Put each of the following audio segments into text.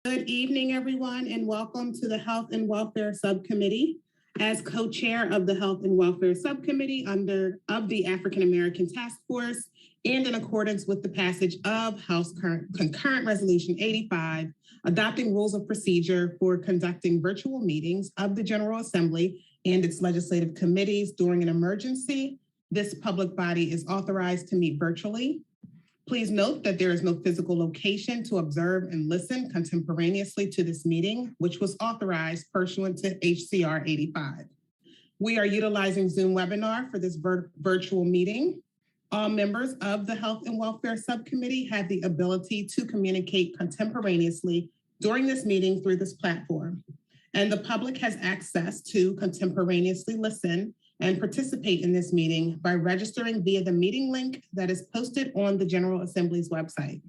Good evening, everyone, and welcome to the Health and Welfare Subcommittee. As co-chair of the Health and Welfare Subcommittee of the African American Task Force, and in accordance with the passage of House Concurrent Resolution 85, adopting rules of procedure for conducting virtual meetings of the General Assembly and its legislative committees during an emergency, this public body is authorized to meet virtually. Please note that there is no physical location to observe and listen contemporaneously to this meeting, which was authorized pursuant to HCR 85. We are utilizing Zoom webinar for this virtual meeting. All members of the Health and Welfare Subcommittee have the ability to communicate contemporaneously during this meeting through this platform, and the public has access to contemporaneously listen and participate in this meeting by registering via the meeting link that is posted on the General Assembly's website.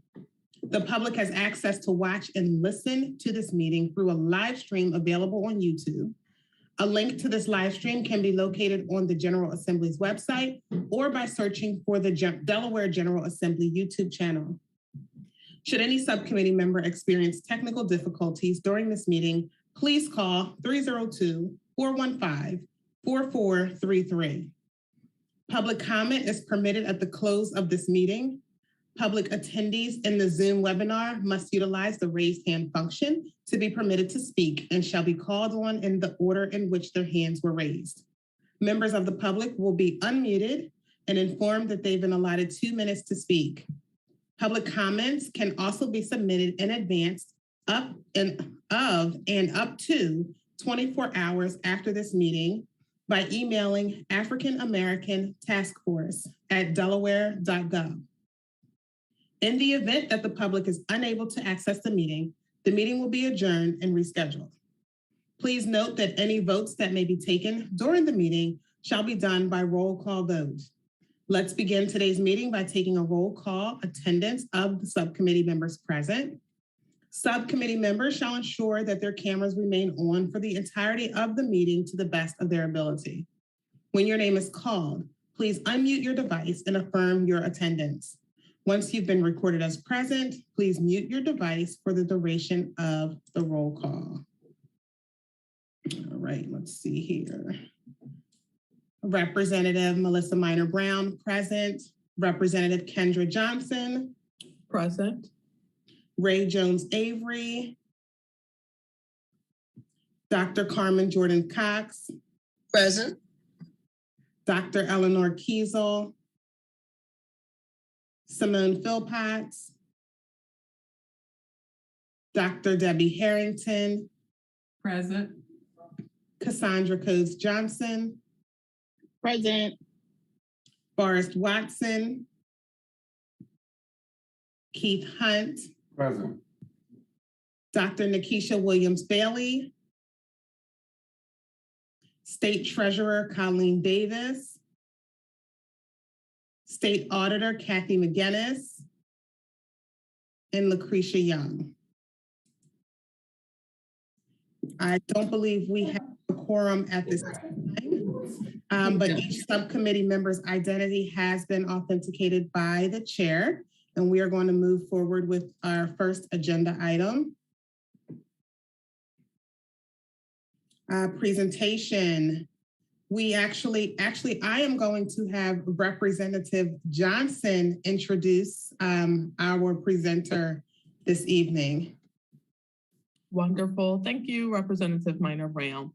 The public has access to watch and listen to this meeting through a live stream available on YouTube. A link to this live stream can be located on the General Assembly's website or by searching for the Delaware General Assembly YouTube channel. Should any subcommittee member experience technical difficulties during this meeting, please call 302-415-4433. Public comment is permitted at the close of this meeting. Public attendees in the Zoom webinar must utilize the raised hand function to be permitted to speak and shall be called on in the order in which their hands were raised. Members of the public will be unmuted and informed that they've been allotted 2 minutes to speak. Public comments can also be submitted in advance up to 24 hours after this meeting by emailing African American Task Force at delaware.gov. In the event that the public is unable to access the meeting will be adjourned and rescheduled. Please note that any votes that may be taken during the meeting shall be done by roll call vote. Let's begin today's meeting by taking a roll call attendance of the subcommittee members present. Subcommittee members shall ensure that their cameras remain on for the entirety of the meeting to the best of their ability. When your name is called, please unmute your device and affirm your attendance. Once you've been recorded as present, please mute your device for the duration of the roll call. All right, let's see here. Representative Melissa Minor Brown, present. Representative Kendra Johnson. Present. Ray Jones Avery. Dr. Carmen Jordan Cox. Present. Dr. Eleanor Kiesel. Simone Philpotts. Dr. Debbie Harrington. Present. Cassandra Coates Johnson. Present. Forrest Watson. Keith Hunt. Present. Dr. Nikisha Williams Bailey. State Treasurer Colleen Davis. State Auditor Kathy McGinnis. And Lucretia Young. I don't believe we have a quorum at this time, but each subcommittee member's identity has been authenticated by the chair, and we are going to move forward with our first agenda item. Presentation. We actually, I am going to have Representative Johnson introduce our presenter this evening. Wonderful. Thank you, Representative Minor Brown.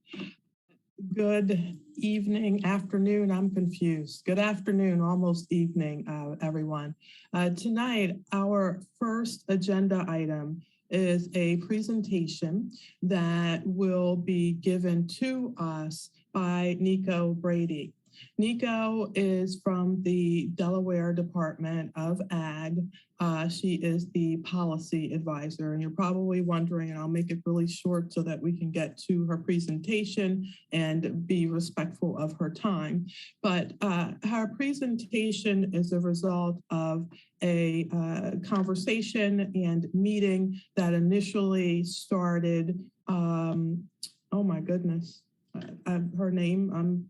Good evening, afternoon. I'm confused. Good afternoon, almost evening, everyone. Tonight, our first agenda item is a presentation that will be given to us by Nico Brady. Nico is from the Delaware Department of Ag. She is the policy advisor, and you're probably wondering, and I'll make it really short so that we can get to her presentation and be respectful of her time. But her presentation is a result of a conversation and meeting that initially started, oh my goodness, her name,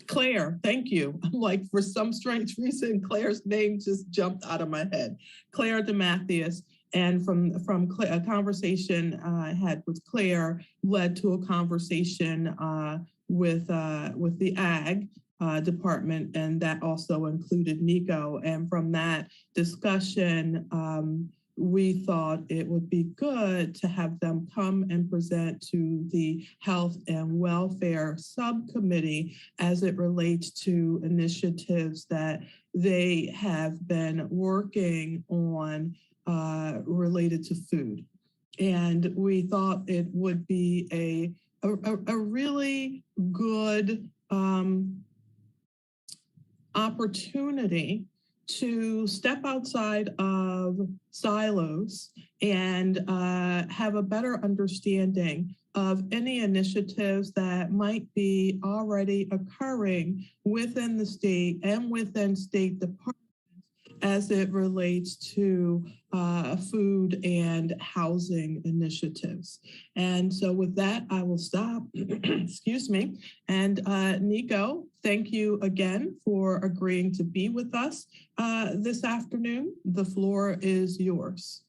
Claire, thank you. I'm like, for some strange reason, Claire's name just jumped out of my head. Claire DeMathias And from a conversation I had with Claire led to a conversation with the Ag department, and that also included Nico. And from that discussion, we thought it would be good to have them come and present to the Health and Welfare Subcommittee as it relates to initiatives that they have been working on related to food. And we thought it would be a really good opportunity to step outside of silos and have a better understanding of any initiatives that might be already occurring within the state and within state departments as it relates to food and housing initiatives. And so with that, I will stop, excuse me. And Nico, thank you again for agreeing to be with us this afternoon. The floor is yours.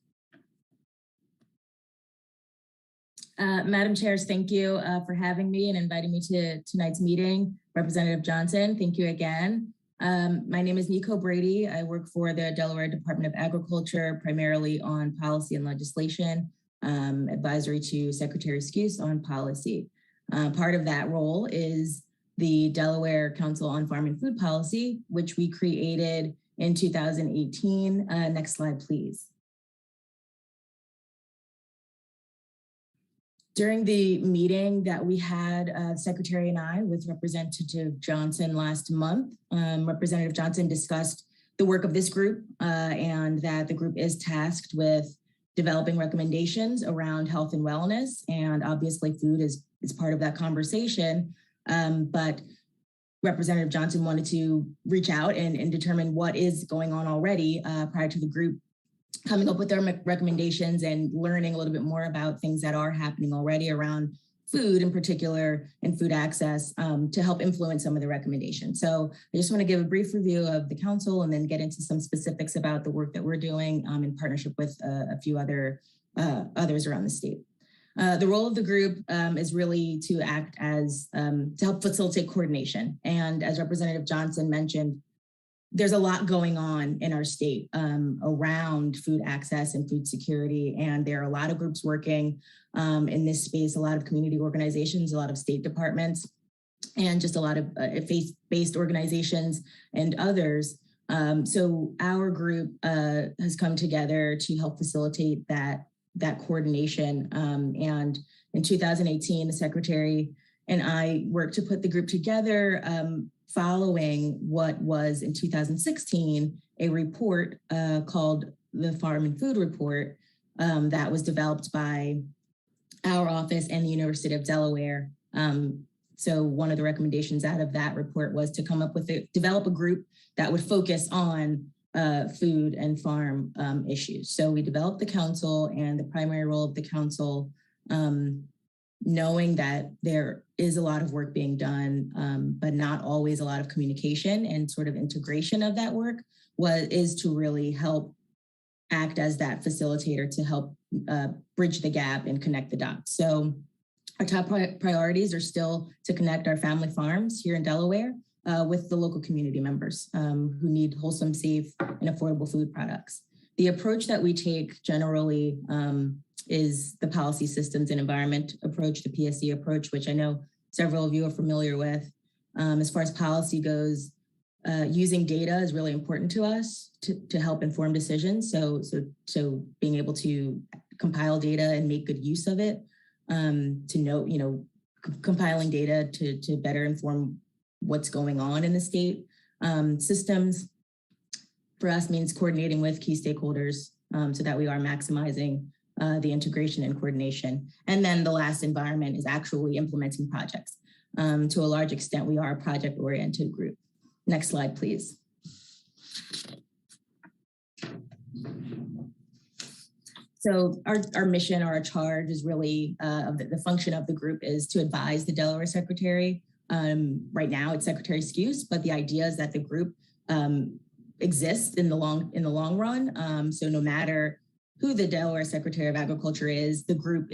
Madam Chairs, thank you for having me and inviting me to tonight's meeting. Representative Johnson, thank you again. My name is Nico Brady. I work for the Delaware Department of Agriculture, primarily on policy and legislation, advisory to Secretary Skuse on policy. Part of that role is the Delaware Council on Farm and Food Policy, which we created in 2018. Next slide, please. During the meeting that we had, Secretary and I with Representative Johnson last month, Representative Johnson discussed the work of this group and that the group is tasked with developing recommendations around health and wellness. And obviously food is part of that conversation. But Representative Johnson wanted to reach out and determine what is going on already prior to the group coming up with their recommendations and learning a little bit more about things that are happening already around food in particular and food access to help influence some of the recommendations. So I just want to give a brief review of the council and then get into some specifics about the work that we're doing in partnership with a few others around the state. The role of the group is really to act as, to help facilitate coordination. And as Representative Johnson mentioned, there's a lot going on in our state around food access and food security. And there are a lot of groups working in this space, a lot of community organizations, a lot of state departments, and just a lot of faith-based organizations and others. So our group has come together to help facilitate that coordination. And in 2018, the Secretary and I worked to put the group together following what was in 2016, a report called the Farm and Food Report that was developed by our office and the University of Delaware. So one of the recommendations out of that report was to come up with develop a group that would focus on food and farm issues. So we developed the council, and the primary role of the council, knowing that there is a lot of work being done, but not always a lot of communication and sort of integration of that work, is to really help act as that facilitator to help bridge the gap and connect the dots. So our top priorities are still to connect our family farms here in Delaware with the local community members who need wholesome, safe, and affordable food products. The approach that we take generally is the policy systems and environment approach, the PSE approach, which I know several of you are familiar with. As far as policy goes, using data is really important to us to help inform decisions. So being able to compile data and make good use of it, to know, compiling data to better inform what's going on in the state. Systems for us means coordinating with key stakeholders so that we are maximizing the integration and coordination. And then the last environment is actually implementing projects. To a large extent, we are a project-oriented group. Next slide, please. So our mission or our charge is really, the function of the group is to advise the Delaware Secretary. Right now it's Secretary Skuse, but the idea is that the group exists in the long run. So no matter who the Delaware Secretary of Agriculture is, the group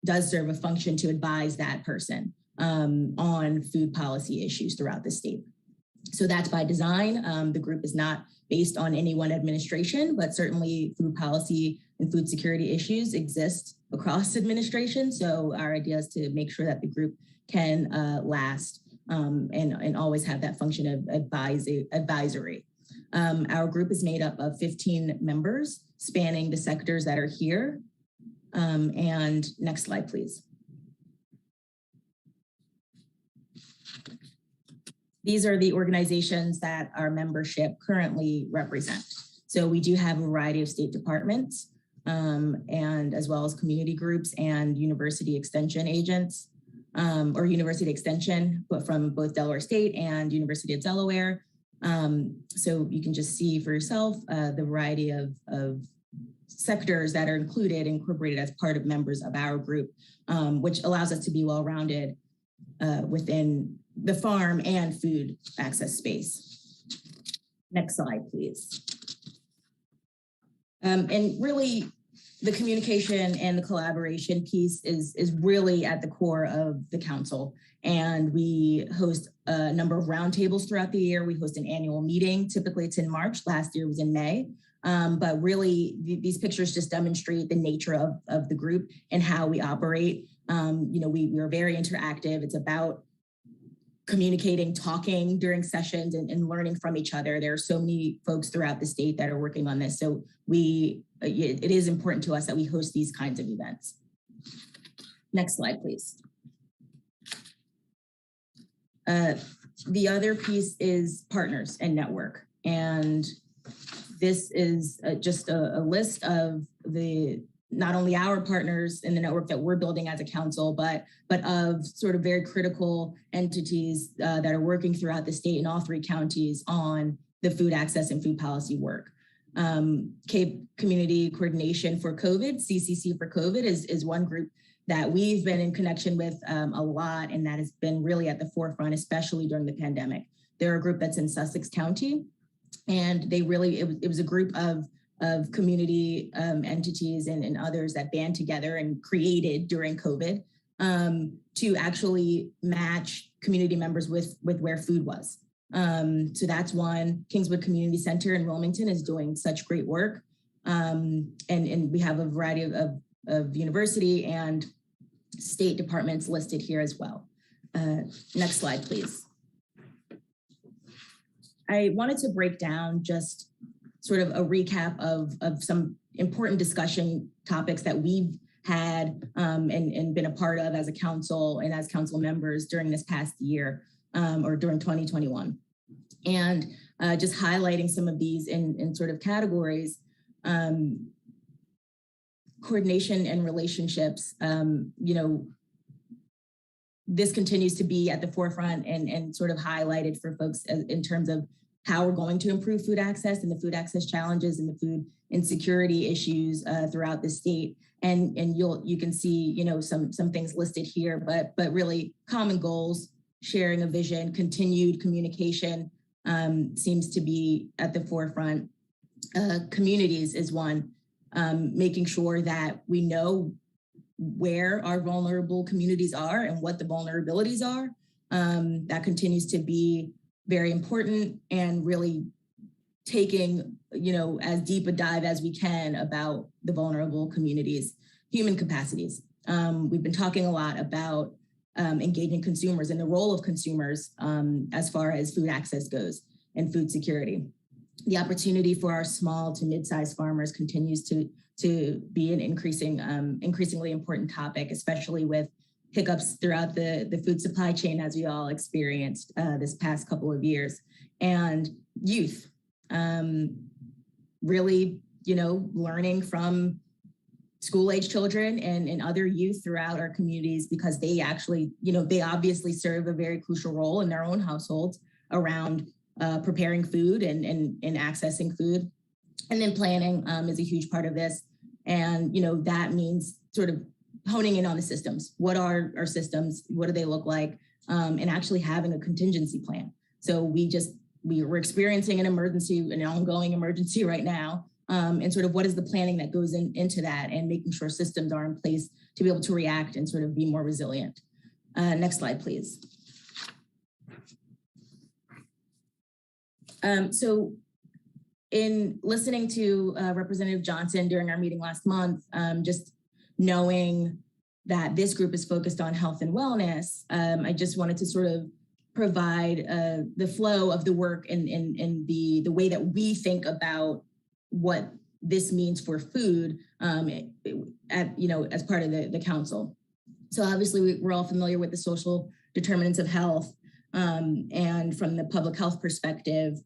does serve a function to advise that person on food policy issues throughout the state. So that's by design. The group is not based on any one administration, but certainly food policy and food security issues exist across administration. So our idea is to make sure that the group can last and always have that function of advisory. Our group is made up of 15 members spanning the sectors that are here. And next slide, please. These are the organizations that our membership currently represent. So we do have a variety of state departments and as well as community groups and university extension agents or university extension, but from both Delaware State and University of Delaware. So you can just see for yourself the variety of sectors that are incorporated as part of members of our group, which allows us to be well-rounded within the farm and food access space. Next slide, please. And really, the communication and the collaboration piece is really at the core of the council. And we host a number of roundtables throughout the year. We host an annual meeting. Typically it's in March. Last year was in May. But really, these pictures just demonstrate the nature of the group and how we operate. We are very interactive. It's about communicating, talking during sessions and learning from each other. There are so many folks throughout the state that are working on this. So it is important to us that we host these kinds of events. Next slide, please. The other piece is partners and network. And this is just a list of not only our partners in the network that we're building as a council, but of sort of very critical entities that are working throughout the state in all 3 counties on the food access and food policy work. Cape Community Coordination for COVID, CCC for COVID, is one group that we've been in connection with a lot, and that has been really at the forefront, especially during the pandemic. They're a group that's in Sussex County, and it was a group of community entities and others that band together and created during COVID to actually match community members with where food was. So that's one. Kingswood Community Center in Wilmington is doing such great work. And we have a variety of university and state departments listed here as well. Next slide, please. I wanted to break down just sort of a recap of some important discussion topics that we've had and been a part of as a council and as council members during this past year or during 2021. And just highlighting some of these in sort of categories, coordination and relationships, this continues to be at the forefront and sort of highlighted for folks in terms of how we're going to improve food access and the food access challenges and the food insecurity issues throughout the state. And you can see, some things listed here, but really common goals, sharing a vision, continued communication seems to be at the forefront. Communities is one, making sure that we know where our vulnerable communities are and what the vulnerabilities are. That continues to be very important, and really taking, as deep a dive as we can about the vulnerable communities. Human capacities. We've been talking a lot about engaging consumers and the role of consumers as far as food access goes and food security. The opportunity for our small to mid-sized farmers continues to be an increasingly important topic, especially with hiccups throughout the food supply chain, as we all experienced this past couple of years. And youth, really, learning from school-age children and other youth throughout our communities, because they actually, they obviously serve a very crucial role in their own households around preparing food and accessing food. And then planning is a huge part of this. And, that means sort of honing in on the systems. What are our systems? What do they look like? And actually having a contingency plan. So we're experiencing an ongoing emergency right now. and sort of what is the planning that goes into that, and making sure systems are in place to be able to react and sort of be more resilient. Next slide, please. So in listening to Representative Johnson during our meeting last month, just knowing that this group is focused on health and wellness, I just wanted to sort of provide the flow of the work and the way that we think about what this means for food as part of the council. So obviously we're all familiar with the social determinants of health, and from the public health perspective,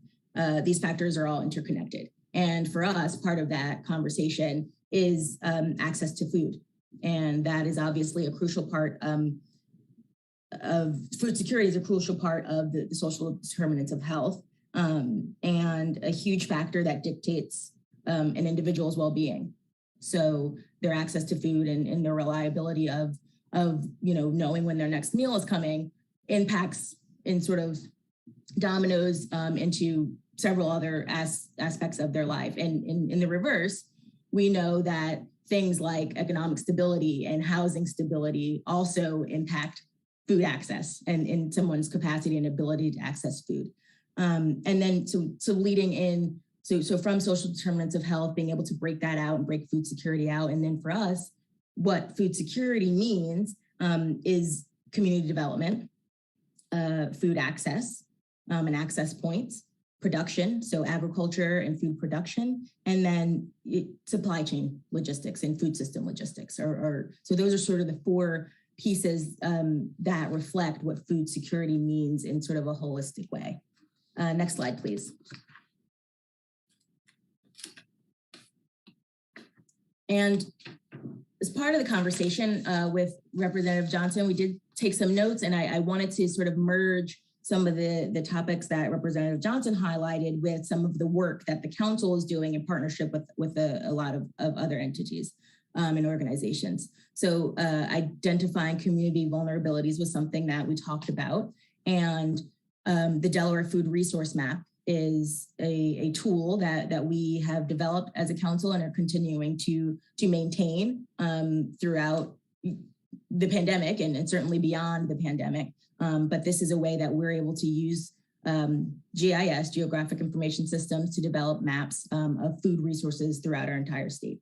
these factors are all interconnected. And for us, part of that conversation is access to food. And that is obviously a crucial part of food security, is a crucial part of the social determinants of health, and a huge factor that dictates an individual's well-being. So their access to food and their reliability of knowing when their next meal is coming impacts in sort of dominoes into several other aspects of their life. And in the reverse, we know that things like economic stability and housing stability also impact food access and in someone's capacity and ability to access food. And then so leading in, so from social determinants of health, being able to break that out and break food security out. And then for us, what food security means is community development, food access and access points, production, so agriculture and food production, and then supply chain logistics and food system logistics. So those are sort of the four pieces that reflect what food security means in sort of a holistic way. Next slide, please. And as part of the conversation with Representative Johnson, we did take some notes, and I wanted to sort of merge some of the topics that Representative Johnson highlighted with some of the work that the council is doing in partnership with a lot of other entities and organizations. So identifying community vulnerabilities was something that we talked about. And the Delaware Food Resource Map is a tool that we have developed as a council and are continuing to maintain throughout the pandemic and certainly beyond the pandemic. But this is a way that we're able to use GIS, Geographic Information Systems, to develop maps of food resources throughout our entire state.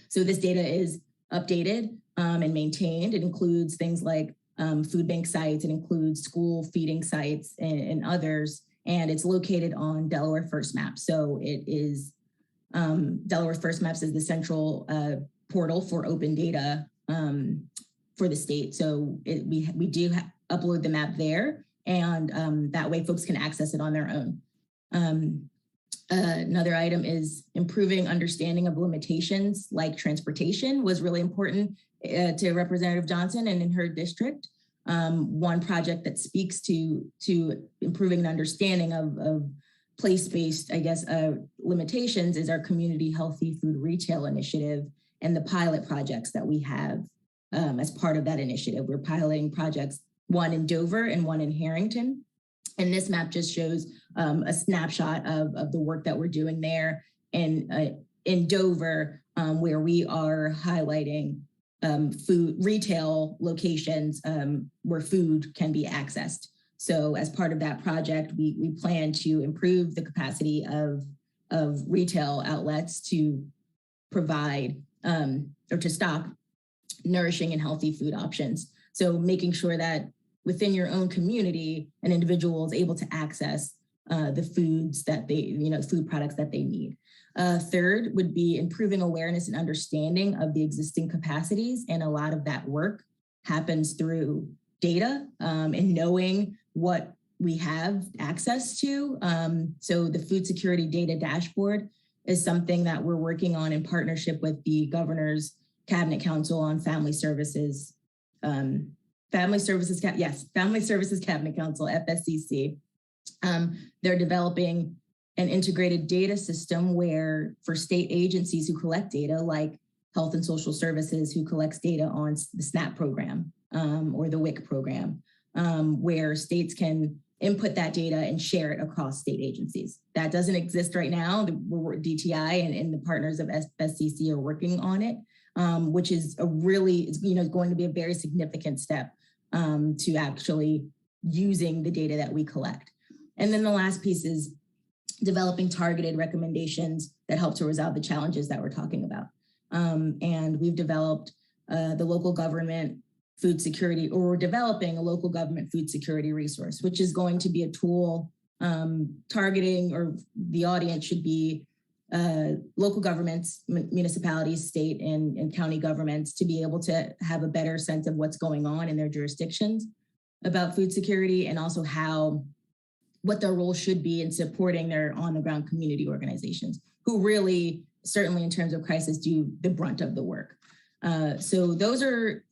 So this data is updated and maintained. It includes things like food bank sites, it includes school feeding sites and others, and it's located on Delaware First Maps. So it is, Delaware First Maps is the central portal for open data for the state. So we do upload the map there, and that way folks can access it on their own. Another item is improving understanding of limitations like transportation was really important to Representative Johnson and in her district. One project that speaks to improving an understanding of place-based, limitations is our Community Healthy Food Retail Initiative and the pilot projects that we have as part of that initiative. We're piloting projects, one in Dover and one in Harrington. And this map just shows a snapshot of the work that we're doing there. And in Dover, where we are highlighting food retail locations where food can be accessed. So as part of that project, we plan to improve the capacity of retail outlets to provide or to stock nourishing and healthy food options. So making sure that within your own community, an individual is able to access the foods that they, food products that they need. Third would be improving awareness and understanding of the existing capacities. And a lot of that work happens through data and knowing what we have access to. So the food security data dashboard is something that we're working on in partnership with the Governor's Cabinet Council on Family Services. Family Services Cabinet Council, FSCC. They're developing an integrated data system where for state agencies who collect data, like Health and Social Services, who collects data on the SNAP program or the WIC program, where states can input that data and share it across state agencies. That doesn't exist right now. DTI and the partners of SCC are working on it, which is going to be a very significant step to actually using the data that we collect. And then the last piece is developing targeted recommendations that help to resolve the challenges that we're talking about. And we've developed the local government food security, or we're developing a local government food security resource, which is going to be a tool targeting, or the audience should be local governments, municipalities, state and county governments, to be able to have a better sense of what's going on in their jurisdictions about food security, and also what their role should be in supporting their on-the-ground community organizations, who really, certainly in terms of crisis, do the brunt of the work. So those are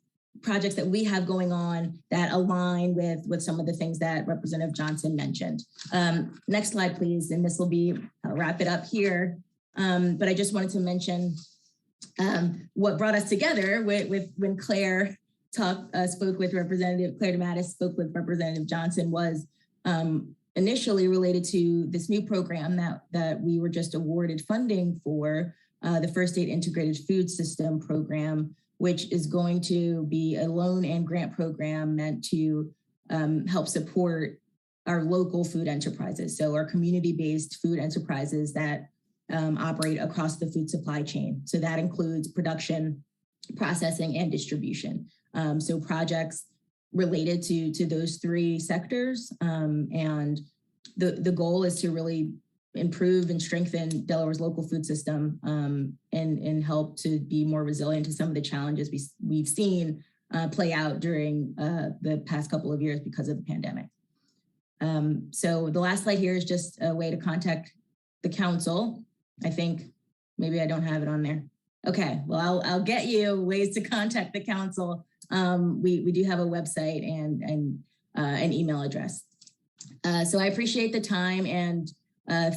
projects that we have going on that align with some of the things that Representative Johnson mentioned. Next slide, please. And this will be, I'll wrap it up here. But I just wanted to mention what brought us together with when Claire spoke with Representative Claire DeMattis, spoke with Representative Johnson, was initially related to this new program that we were just awarded funding for, the First State Integrated Food System program, which is going to be a loan and grant program meant to help support our local food enterprises. So our community-based food enterprises that operate across the food supply chain. So that includes production, processing, and distribution. So projects related to those three sectors. And the goal is to really improve and strengthen Delaware's local food system and help to be more resilient to some of the challenges we've seen play out during the past couple of years because of the pandemic. So the last slide here is just a way to contact the council. I think maybe I don't have it on there. Okay, well, I'll get you ways to contact the council. We do have a website and an email address. So I appreciate the time, and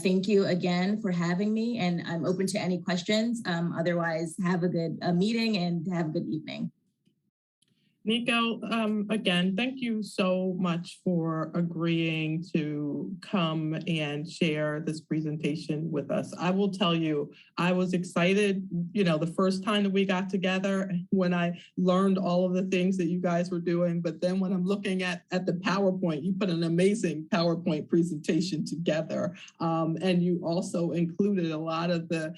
thank you again for having me, and I'm open to any questions. Otherwise, have a good meeting and have a good evening. Nico, again, thank you so much for agreeing to come and share this presentation with us. I will tell you, I was excited, the first time that we got together when I learned all of the things that you guys were doing. But then when I'm looking at the PowerPoint, you put an amazing PowerPoint presentation together. And you also included a lot of the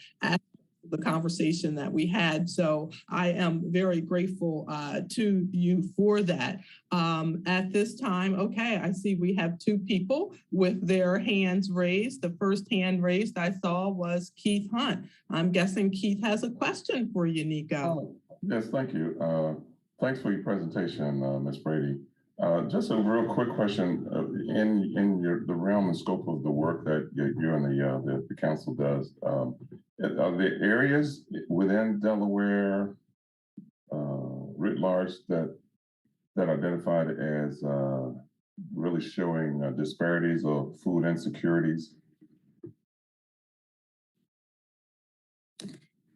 conversation that we had. So I am very grateful to you for that. At this time, okay, I see we have two people with their hands raised. The first hand raised I saw was Keith Hunt. I'm guessing Keith has a question for you, Nico. Yes, thank you. Thanks for your presentation, Ms. Brady. Just a real quick question. In the realm and scope of the work that you and the council does, are there areas within Delaware writ large that identified as really showing disparities or food insecurities?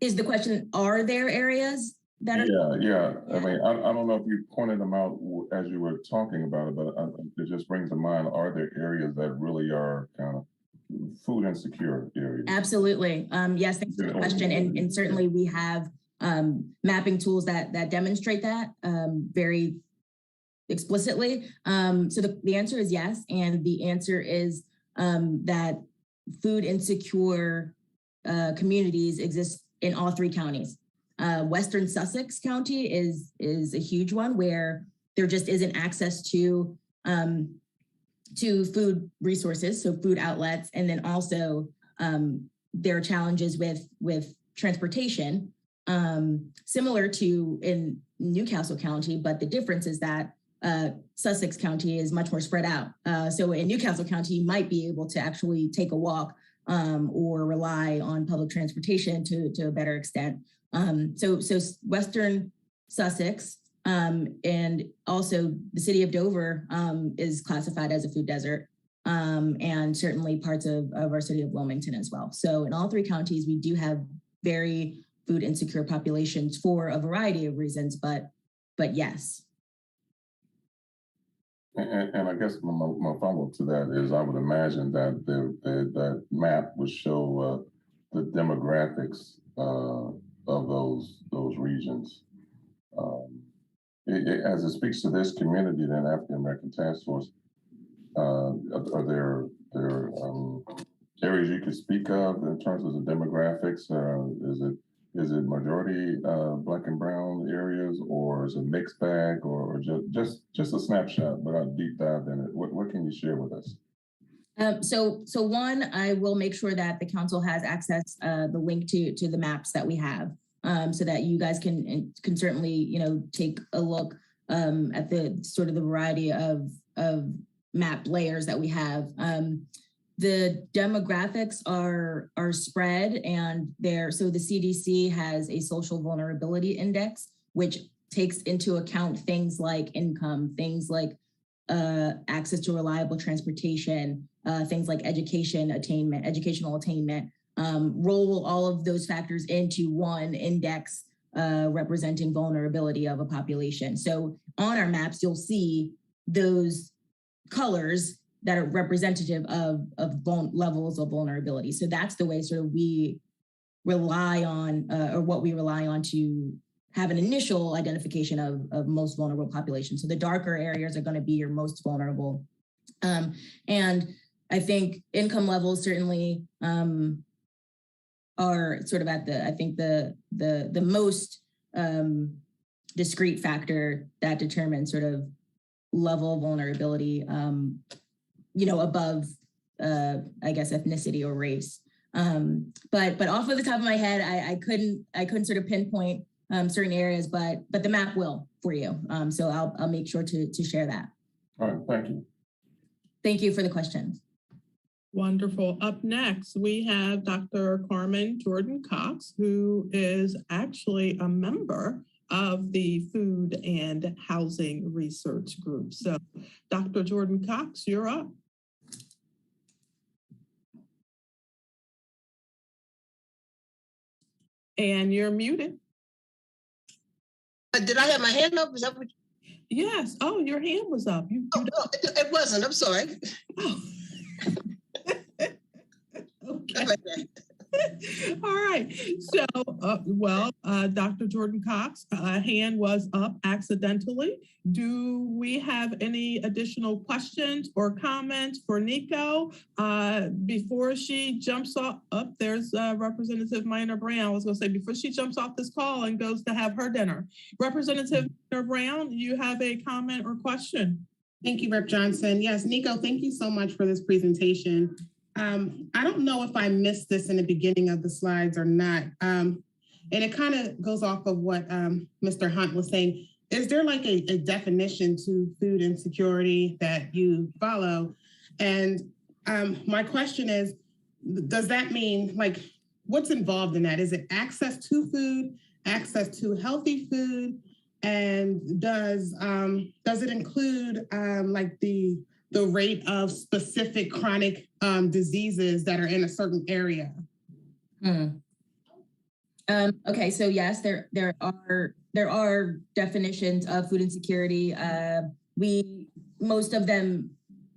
Is the question, are there areas that are? Yeah. I mean, I don't know if you pointed them out as you were talking about it, but it just brings to mind, are there areas that really are kind of food insecure areas? Absolutely. Yes, thanks for the question. And certainly we have mapping tools that demonstrate that very explicitly. So the answer is yes. And the answer is that food insecure communities exist in all three counties. Western Sussex County is a huge one where there just isn't access to food resources, so food outlets, and then also there are challenges with transportation, similar to in Newcastle County, but the difference is that Sussex County is much more spread out. So in Newcastle County, you might be able to actually take a walk or rely on public transportation to a better extent. So Western Sussex and also the city of Dover is classified as a food desert, and certainly parts of our city of Wilmington as well. So in all three counties, we do have very food insecure populations for a variety of reasons, but yes. And I guess my follow-up to that is I would imagine that that map would show the demographics of those regions. Um, as it speaks to this community, then African American Task Force, are there areas you could speak of in terms of the demographics? Is it majority Black and brown areas, or is it a mixed bag, or just a snapshot without a deep dive in it? What can you share with us? So one, I will make sure that the council has access, the link to the maps that we have, so that you guys can certainly take a look at the sort of the variety of map layers that we have. The demographics are spread, and so the CDC has a social vulnerability index, which takes into account things like income, things like access to reliable transportation, things like educational attainment, roll all of those factors into one index representing vulnerability of a population. So on our maps, you'll see those colors that are representative of levels of vulnerability. So that's the way sort of we rely on, or what we rely on to have an initial identification of most vulnerable populations. So the darker areas are going to be your most vulnerable. And I think income levels certainly are sort of at the most discrete factor that determines sort of level of vulnerability, above, I guess, ethnicity or race. But off of the top of my head, I couldn't sort of pinpoint certain areas, but the map will for you. So I'll make sure to share that. All right, thank you. Thank you for the question. Wonderful. Up next, we have Dr. Carmen Jordan Cox, who is actually a member of the Food and Housing Research Group. So, Dr. Jordan Cox, you're up. And you're muted. Did I have my hand up? Is that what? Yes. Oh, your hand was up. It wasn't. I'm sorry. Oh. Okay. All right. So, Dr. Jordan Cox, hand was up accidentally. Do we have any additional questions or comments for Nico before she jumps off? There's Representative Minor Brown. I was going to say, before she jumps off this call and goes to have her dinner. Representative Minor Brown, you have a comment or question? Thank you, Rep. Johnson. Yes, Nico, thank you so much for this presentation. I don't know if I missed this in the beginning of the slides or not. And it kind of goes off of what Mr. Hunt was saying. Is there like a definition to food insecurity that you follow? And my question is, does that mean, like, what's involved in that? Is it access to food, access to healthy food? And does it include like the rate of specific chronic diseases that are in a certain area? Okay, so yes, there are definitions of food insecurity. Most of them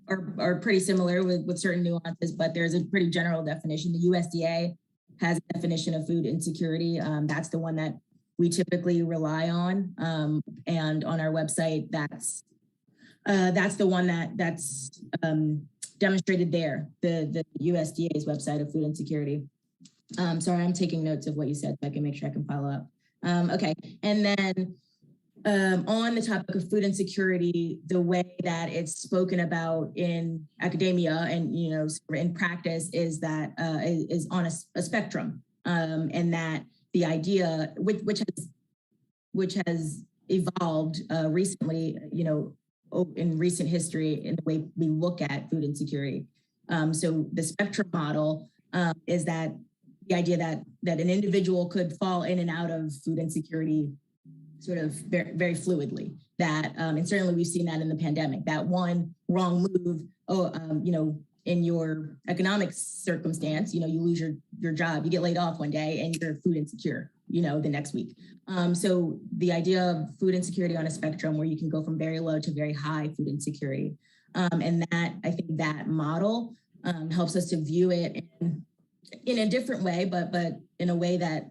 are pretty similar with certain nuances, but there's a pretty general definition. The USDA has a definition of food insecurity. That's the one that we typically rely on, and on our website, that's the one that's demonstrated there, the USDA's website of food insecurity. Sorry, I'm taking notes of what you said so I can make sure I can follow up. Okay, and then on the topic of food insecurity, the way that it's spoken about in academia and in practice is that is on a spectrum, and that the idea which has evolved recently, in recent history in the way we look at food insecurity. So the spectrum model is that the idea that an individual could fall in and out of food insecurity sort of very, very fluidly. That and certainly we've seen that in the pandemic. That one wrong move, in your economic circumstance, you lose your job, you get laid off one day, and you're food insecure. the next week. So the idea of food insecurity on a spectrum where you can go from very low to very high food insecurity. And that, I think that model helps us to view it in a different way, but in a way that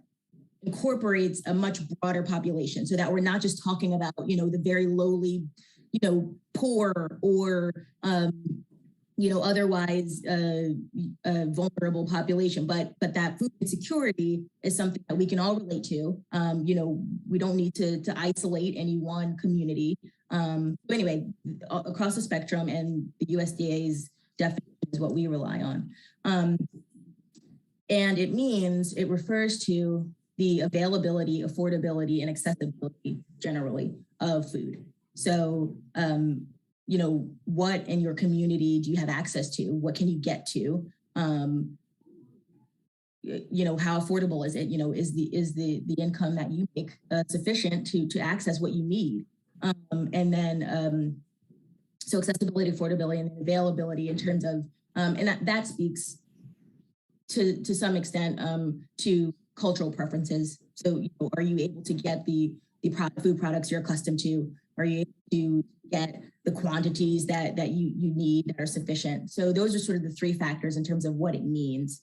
incorporates a much broader population, so that we're not just talking about, the very lowly, poor or, otherwise vulnerable population, but that food insecurity is something that we can all relate to. We don't need to isolate any one community. But anyway, across the spectrum, and the USDA's definition is what we rely on. And it refers to the availability, affordability, and accessibility generally of food. So, what in your community do you have access to? What can you get to? How affordable is it? Is the income that you make sufficient to access what you need? And then, so accessibility, affordability, and availability in terms of, and that speaks to some extent to cultural preferences. So, are you able to get the food products you're accustomed to? Are you able to get the quantities that you need that are sufficient? So those are sort of the three factors in terms of what it means.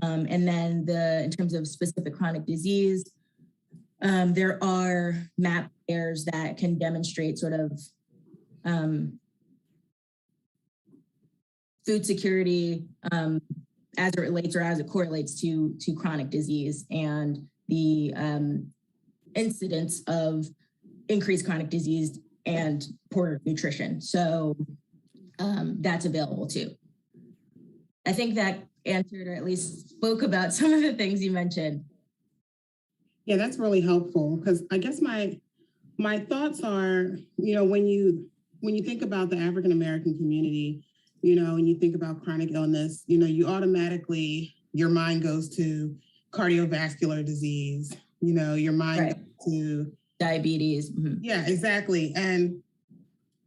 And then in terms of specific chronic disease, there are map pairs that can demonstrate sort of food security as it relates or as it correlates to chronic disease and the incidence of increased chronic disease and poor nutrition. So that's available too. I think that answered, or at least spoke about some of the things you mentioned. Yeah, that's really helpful, because I guess my thoughts are, when you think about the African American community, and you think about chronic illness, you automatically, your mind goes to cardiovascular disease, your mind Right. goes to Diabetes. Mm-hmm. Yeah, exactly. And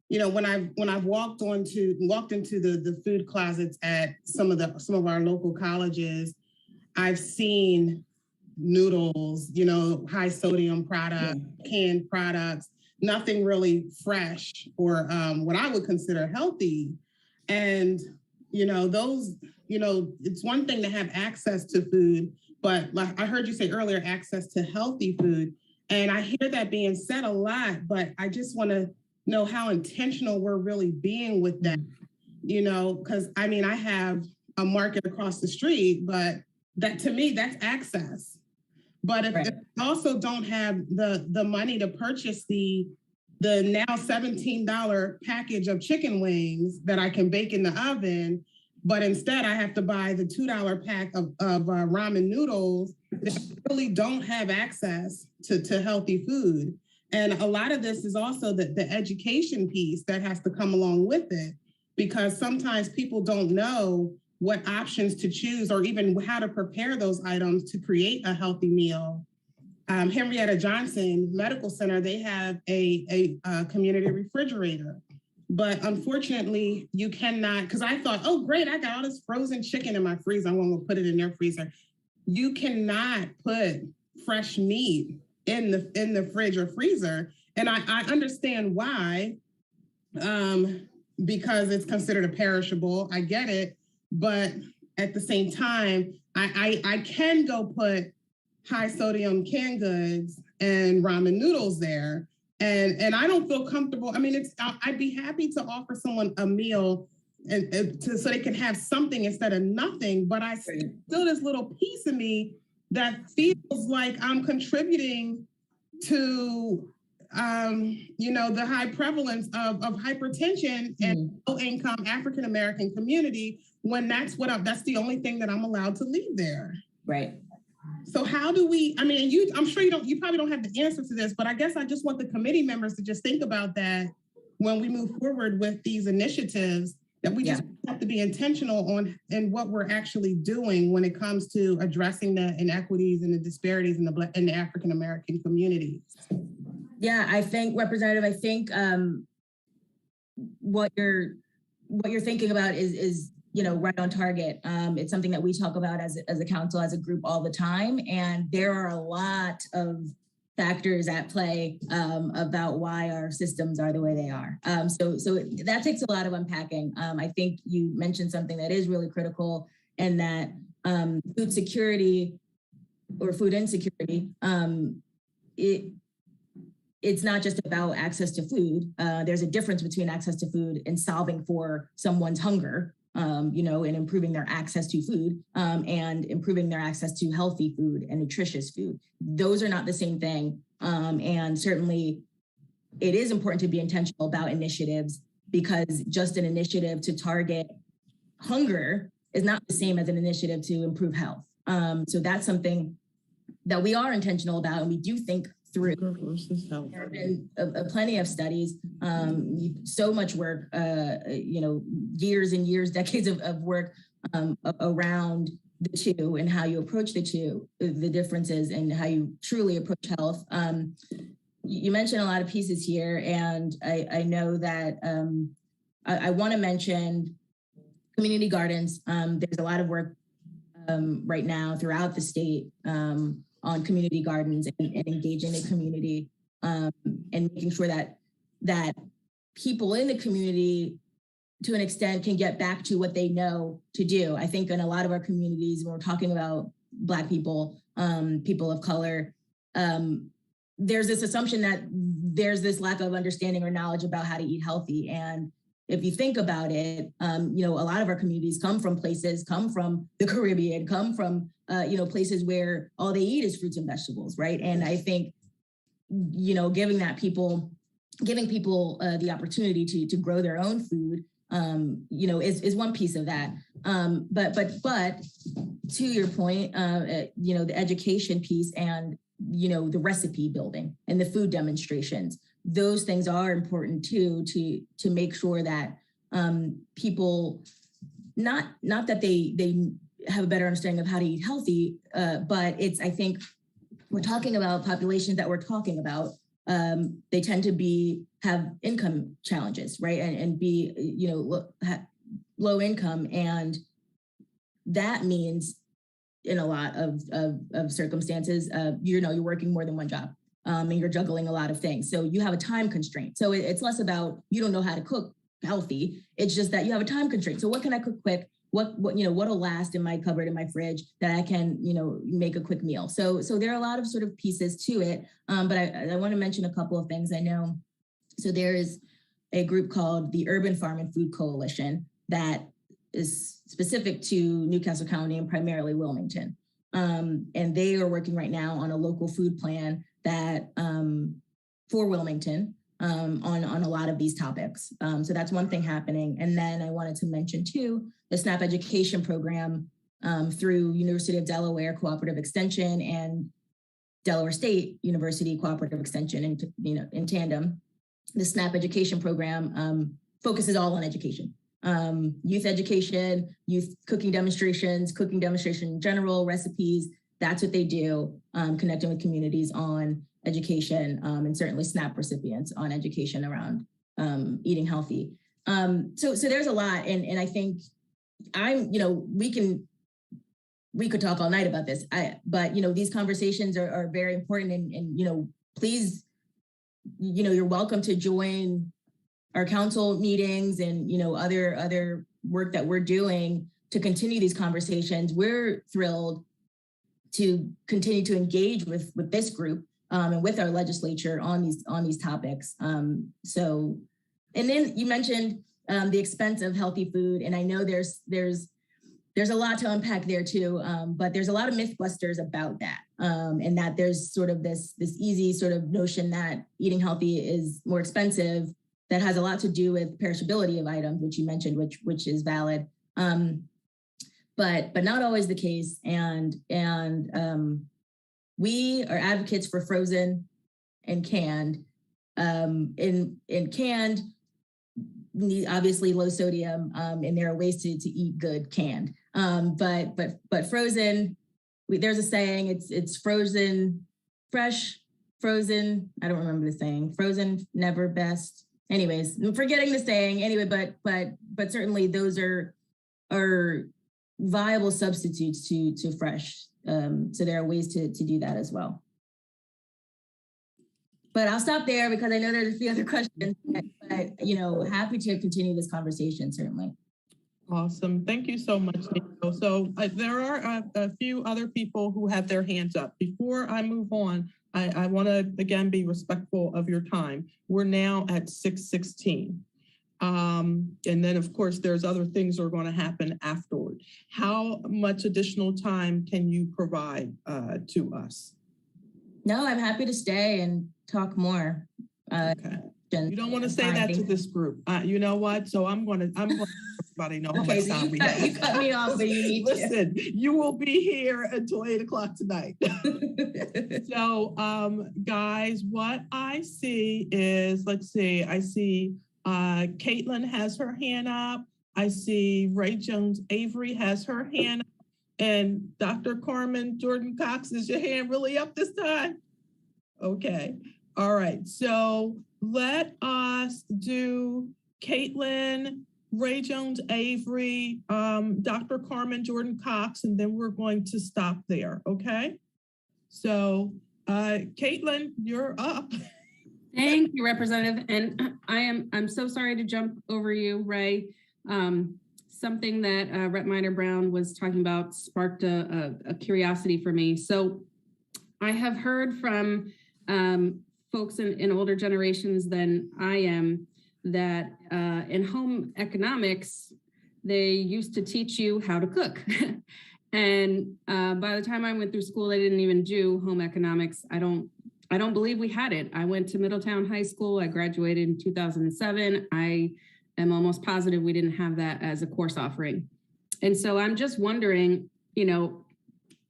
when I've walked into the food closets at some of our local colleges, I've seen noodles, high sodium products, canned products, nothing really fresh or what I would consider healthy. And those, it's one thing to have access to food, but like I heard you say earlier, access to healthy food. And I hear that being said a lot, but I just want to know how intentional we're really being with that, because I have a market across the street, but that, to me, that's access. But if I also don't have the money to purchase the now $17 package of chicken wings that I can bake in the oven, but instead I have to buy the $2 pack of ramen noodles, that really don't have access to healthy food. And a lot of this is also the education piece that has to come along with it, because sometimes people don't know what options to choose or even how to prepare those items to create a healthy meal. Henrietta Johnson Medical Center, they have a community refrigerator. But unfortunately, you cannot, because I thought, oh, great, I got all this frozen chicken in my freezer. I'm going to put it in their freezer. You cannot put fresh meat in the fridge or freezer. And I understand why, because it's considered a perishable. I get it. But at the same time, I can go put high sodium canned goods and ramen noodles there. And I don't feel comfortable. I'd be happy to offer someone a meal so they can have something instead of nothing. But I still this little piece of me that feels like I'm contributing to, the high prevalence of hypertension and low-income African American community, when that's the only thing that I'm allowed to leave there. Right. So how do we, I'm sure you probably don't have the answer to this, but I guess I just want the committee members to just think about that when we move forward with these initiatives, that we just have to be intentional on and what we're actually doing when it comes to addressing the inequities and the disparities in the African American communities. Yeah, I think, Representative, what you're thinking about is right on target. It's something that we talk about as a council, as a group all the time. And there are a lot of factors at play about why our systems are the way they are. So that takes a lot of unpacking. I think you mentioned something that is really critical, and that food security or food insecurity, it's not just about access to food. There's a difference between access to food and solving for someone's hunger, and improving their access to food, and improving their access to healthy food and nutritious food. Those are not the same thing. And certainly it is important to be intentional about initiatives, because just an initiative to target hunger is not the same as an initiative to improve health. So that's something that we are intentional about, and we do think through. There have been plenty of studies, so much work, years and years, decades of work around the two, and how you approach the differences, and how you truly approach health. You mentioned a lot of pieces here, and I know that I want to mention community gardens. There's a lot of work right now throughout the state on community gardens, and engaging the community, and making sure that people in the community, to an extent, can get back to what they know to do. I think in a lot of our communities, when we're talking about Black people, people of color, there's this assumption that there's this lack of understanding or knowledge about how to eat healthy. And if you think about it, a lot of our communities come from the Caribbean, come from, places where all they eat is fruits and vegetables, right? And I think, giving people the opportunity to grow their own food, is one piece of that. But to your point, the education piece, and, the recipe building and the food demonstrations, those things are important too, to make sure that people, not that they have a better understanding of how to eat healthy, but I think we're talking about populations that we're talking about. They tend to have income challenges, right? And be, low income. And that means, in a lot of circumstances, you're working more than one job. And you're juggling a lot of things. So you have a time constraint. So it's less about, you don't know how to cook healthy. It's just that you have a time constraint. So what can I cook quick? What'll last in my cupboard, in my fridge, that I can, make a quick meal. So there are a lot of sort of pieces to it. But I want to mention a couple of things I know. So there is a group called the Urban Farm and Food Coalition that is specific to Newcastle County and primarily Wilmington. And they are working right now on a local food plan that for Wilmington on a lot of these topics. So that's one thing happening. And then I wanted to mention too, the SNAP education program through University of Delaware Cooperative Extension and Delaware State University Cooperative Extension in tandem. The SNAP education program focuses all on education. Youth education, youth cooking demonstrations in general, recipes. That's what they do, connecting with communities on education, and certainly SNAP recipients on education around eating healthy. So there's a lot, and I think we could talk all night about this. But these conversations are very important, and please, you're welcome to join our council meetings and other work that we're doing to continue these conversations. We're thrilled to continue to engage with this group and with our legislature on these topics. And then you mentioned the expense of healthy food, and I know there's a lot to unpack there too, but there's a lot of mythbusters about that, and that there's sort of this easy sort of notion that eating healthy is more expensive. That has a lot to do with perishability of items, which you mentioned, which is valid, but not always the case. And we are advocates for frozen and canned. In canned, obviously low sodium, and there are ways to eat good canned. But frozen, there's a saying, it's frozen, fresh, frozen. I don't remember the saying. Frozen, never best. Anyways, I'm forgetting the saying. Anyway, but certainly those are are viable substitutes to fresh. So there are ways to do that as well. But I'll stop there because I know there's a few other questions, but happy to continue this conversation, certainly. Awesome. Thank you so much, Nico. So there are a few other people who have their hands up. Before I move on, I want to, again, be respectful of your time. We're now at 6:16. And then, of course, there's other things that are going to happen afterward. How much additional time can you provide to us? No, I'm happy to stay and talk more. Okay. You don't want to say that to this group. You know what? So I'm going to everybody know how much time we have. You cut me off, but you need Listen, you will be here until 8 o'clock tonight. So, guys, what I see is, let's see, I see Caitlin has her hand up. I see Ray Jones Avery has her hand up. And Dr. Carmen Jordan Cox, is your hand really up this time? Okay. All right. So let us do Caitlin, Ray Jones Avery, Dr. Carmen Jordan Cox, and then we're going to stop there. Okay. So Caitlin, you're up. Thank you, Representative. And I'm so sorry to jump over you, Ray. Something that Rep. Miner-Brown was talking about sparked a curiosity for me. So I have heard from folks in older generations than I am that in home economics, they used to teach you how to cook. And by the time I went through school, they didn't even do home economics. I don't believe we had it. I went to Middletown High School. I graduated in 2007. I am almost positive we didn't have that as a course offering. And so I'm just wondering,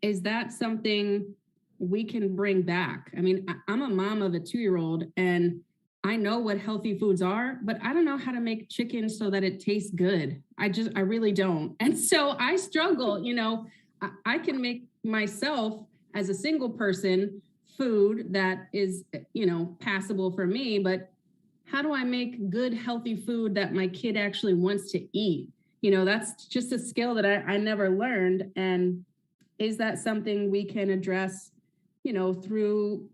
is that something we can bring back? I mean, I'm a mom of a 2-year-old and I know what healthy foods are, but I don't know how to make chicken so that it tastes good. I really don't. And so I struggle, I can make myself as a single person food that is, passable for me, but how do I make good, healthy food that my kid actually wants to eat? That's just a skill that I never learned. And is that something we can address, through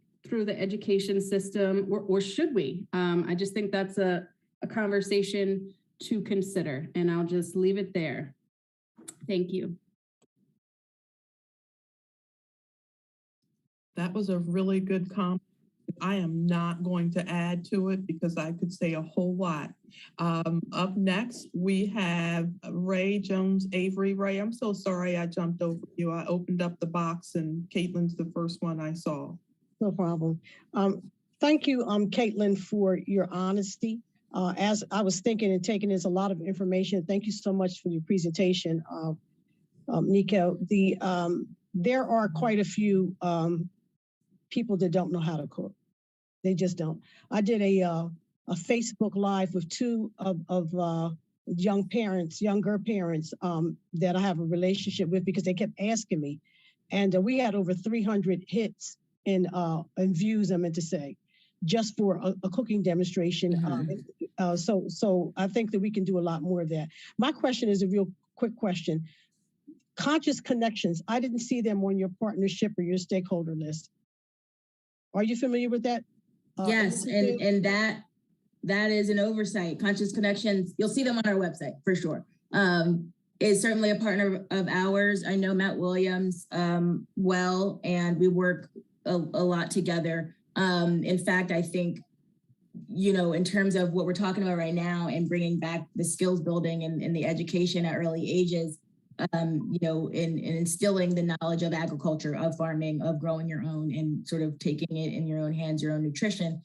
the education system, or should we? I just think that's a conversation to consider, and I'll just leave it there. Thank you. That was a really good comment. I am not going to add to it because I could say a whole lot. Up next, we have Ray Jones Avery. Ray, I'm so sorry I jumped over you. I opened up the box and Caitlin's the first one I saw. No problem. Thank you, Caitlin, for your honesty. As I was thinking and taking this a lot of information, thank you so much for your presentation, Nico. There are quite a few people that don't know how to cook. They just don't. I did a Facebook Live with two of younger parents that I have a relationship with because they kept asking me. And we had over 300 hits and views, I meant to say, just for a cooking demonstration. Mm-hmm. So I think that we can do a lot more of that. My question is a real quick question. Conscious connections, I didn't see them on your partnership or your stakeholder list. Are you familiar with that? Yes, and that is an oversight. Conscious Connections, you'll see them on our website for sure. Is certainly a partner of ours. I know Matt Williams well, and we work a lot together. In fact, I think, in terms of what we're talking about right now and bringing back the skills building and the education at early ages, in instilling the knowledge of agriculture, of farming, of growing your own and sort of taking it in your own hands, your own nutrition.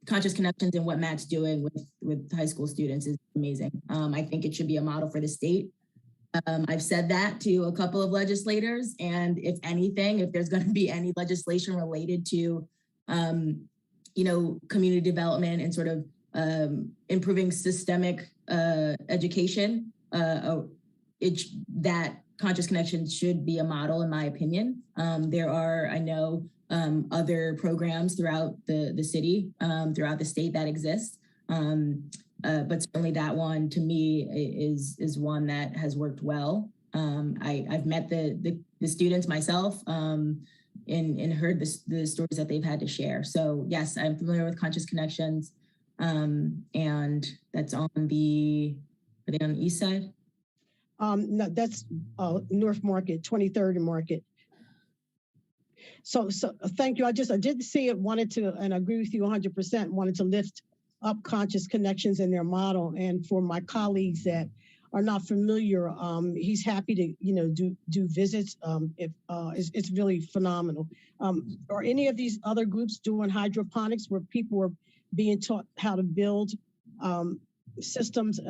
Conscious Connections and what Matt's doing with high school students is amazing. I think it should be a model for the state. I've said that to a couple of legislators, and if anything, if there's going to be any legislation related to, community development and sort of improving systemic education, that Conscious Connections should be a model, in my opinion. There are, I know, other programs throughout the city, throughout the state that exist. but certainly that one to me is one that has worked well. I've met the students myself and heard the stories that they've had to share. So yes, I'm familiar with Conscious Connections, and that's are they on the east side? No, that's North Market, 23rd and Market. So thank you. I did see it, wanted to, and I agree with you 100%, wanted to lift up Conscious Connections in their model. And for my colleagues that are not familiar, he's happy to, do visits. It's really phenomenal. Are any of these other groups doing hydroponics where people are being taught how to build systems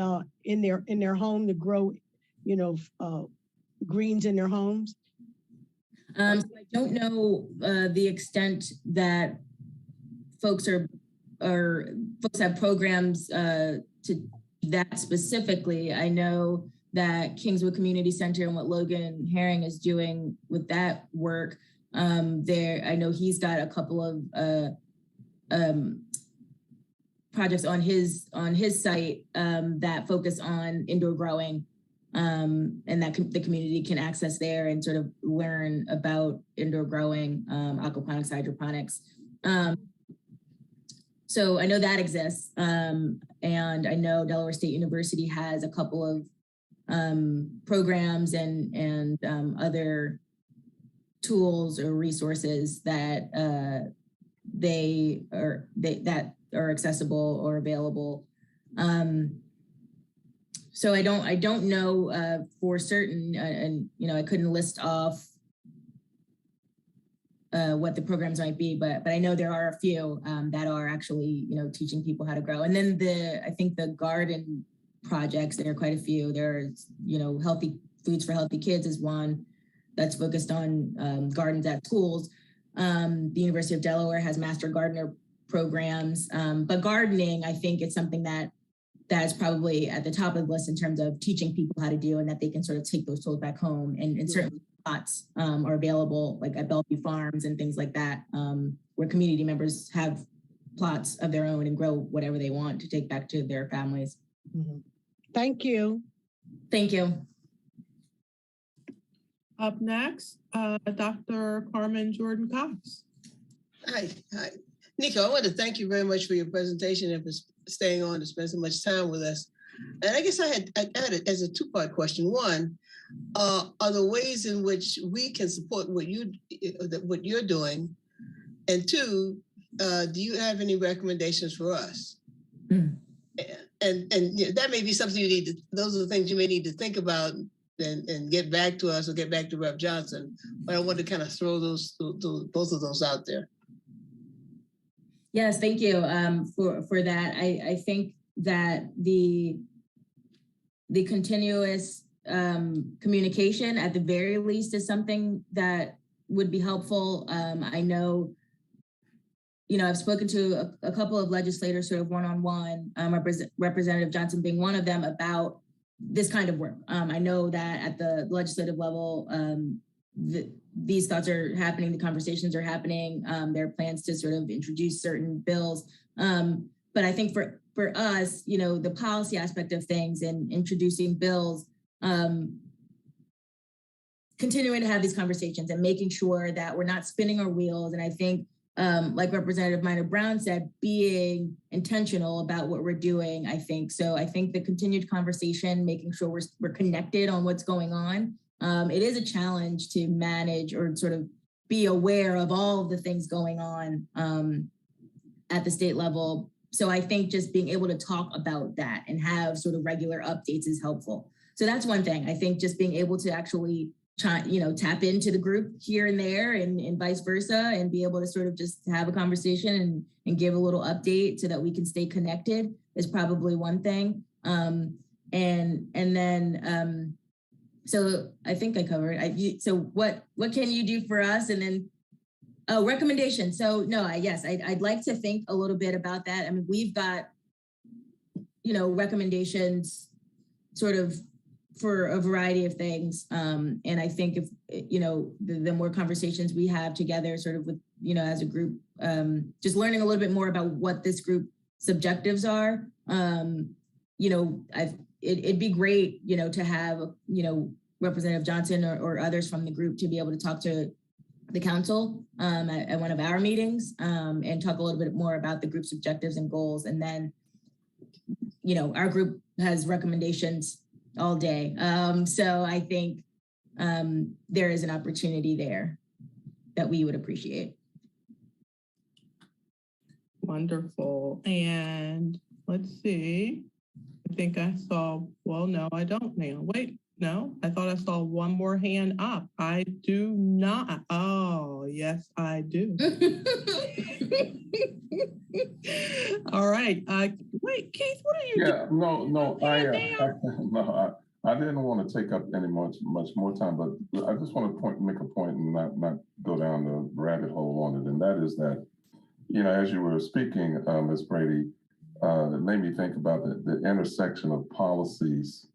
in their home to grow, greens in their homes? So I don't know the extent that folks have programs to that specifically. I know that Kingswood Community Center and what Logan Herring is doing with that work there. I know he's got a couple of projects on his site that focus on indoor growing. And that the community can access there and sort of learn about indoor growing, aquaponics, hydroponics. So I know that exists. And I know Delaware State University has a couple of programs and other tools or resources that that are accessible or available. So I don't know for certain, and I couldn't list off what the programs might be, but I know there are a few that are actually teaching people how to grow. And then I think the garden projects, there are quite a few. There's Healthy Foods for Healthy Kids is one that's focused on gardens at schools. The University of Delaware has Master Gardener programs, but gardening, I think it's something that's probably at the top of the list in terms of teaching people how to do, and that they can sort of take those tools back home. And certain spots are available, like at Bellevue Farms and things like that, where community members have plots of their own and grow whatever they want to take back to their families. Mm-hmm. Thank you. Thank you. Up next, Dr. Carmen Jordan Cox. Hi. Nico, I want to thank you very much for your presentation and for staying on to spend so much time with us. And I guess I had it as a two-part question. One, are the ways in which we can support what you're doing? And two, do you have any recommendations for us? Mm. And that may be something those are the things you may need to think about and get back to us or get back to Rep. Johnson. But I want to kind of throw both of those out there. Yes, thank you for that. I think that the continuous communication at the very least is something that would be helpful. I know, I've spoken to a couple of legislators sort of one-on-one, Representative Johnson being one of them, about this kind of work. I know that at the legislative level, these thoughts are happening, the conversations are happening. There are plans to sort of introduce certain bills. But I think for us, the policy aspect of things and introducing bills, continuing to have these conversations and making sure that we're not spinning our wheels. And I think, like Representative Minor Brown said, being intentional about what we're doing, I think. So I think the continued conversation, making sure we're connected on what's going on. It is a challenge to manage or sort of be aware of all of the things going on at the state level. So I think just being able to talk about that and have sort of regular updates is helpful. So that's one thing. I think just being able to actually tap into the group here and there and vice versa, and be able to sort of just have a conversation and give a little update so that we can stay connected is probably one thing. And then so I think I covered. So what can you do for us? And then recommendations. So no, I'd like to think a little bit about that. I mean, we've got recommendations sort of for a variety of things. And I think if the more conversations we have together, sort of with as a group, just learning a little bit more about what this group's objectives are. it'd be great, to have, Representative Johnson or others from the group to be able to talk to the council at one of our meetings and talk a little bit more about the group's objectives and goals. And then, our group has recommendations all day. So I think there is an opportunity there that we would appreciate. Wonderful. And let's see. I think I saw, well, no, I don't now. Wait, no, I thought I saw one more hand up. I do not. Oh, yes, I do. All right. Wait, Keith, what are you doing? Yeah, no, I didn't want to take up any much more time, but I just want to make a point and not go down the rabbit hole on it. And that is that, as you were speaking, Ms. Brady, it made me think about the intersection of policies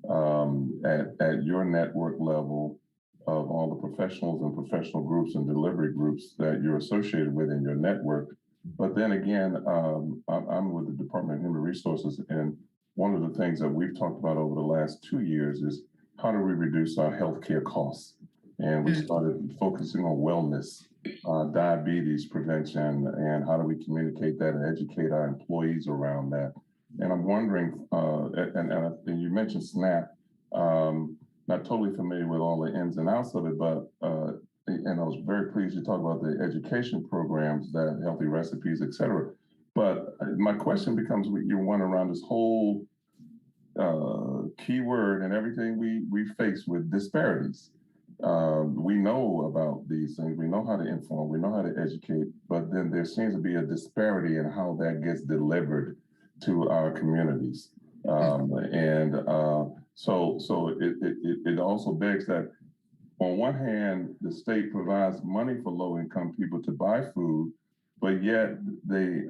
at your network level of all the professionals and professional groups and delivery groups that you're associated with in your network. But then again, I'm with the Department of Human Resources, and one of the things that we've talked about over the last 2 years is how do we reduce our healthcare costs? And we started focusing on wellness, diabetes prevention, and how do we communicate that and educate our employees around that? And I'm wondering, and you mentioned SNAP, not totally familiar with all the ins and outs of it, but and I was very pleased to talk about the education programs, that Healthy Recipes, et cetera. But my question becomes, you want around this whole keyword and everything we face with disparities. We know about these things, we know how to inform, we know how to educate, but then there seems to be a disparity in how that gets delivered to our communities. So it also begs that on one hand, the state provides money for low-income people to buy food, but yet they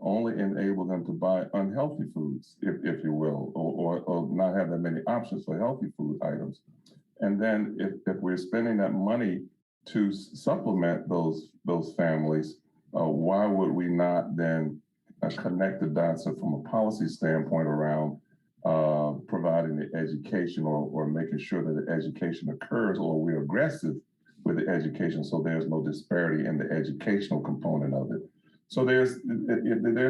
only enable them to buy unhealthy foods, if you will, or not have that many options for healthy food items. And then if we're spending that money to supplement those families, why would we not then connect the dots from a policy standpoint around providing the education or making sure that the education occurs, or we're aggressive with the education so there's no disparity in the educational component of it. So there's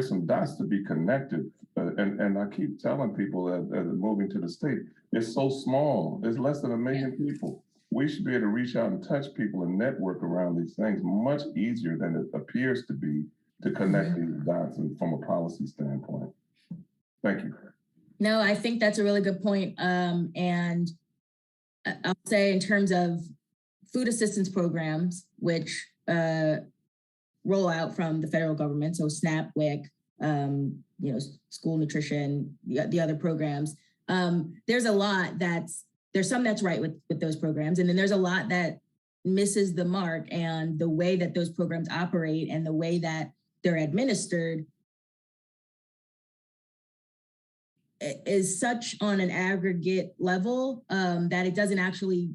some dots to be connected. And I keep telling people that moving to the state, it's so small, it's less than 1 million people. We should be able to reach out and touch people and network around these things much easier than it appears to be to connect these dots from a policy standpoint. Thank you. No, I think that's a really good point. And I'll say in terms of food assistance programs, which roll out from the federal government, so SNAP, WIC, school nutrition, the other programs, there's a lot there's some that's right with those programs. And then there's a lot that misses the mark, and the way that those programs operate and the way that they're administered is such on an aggregate level that it doesn't actually,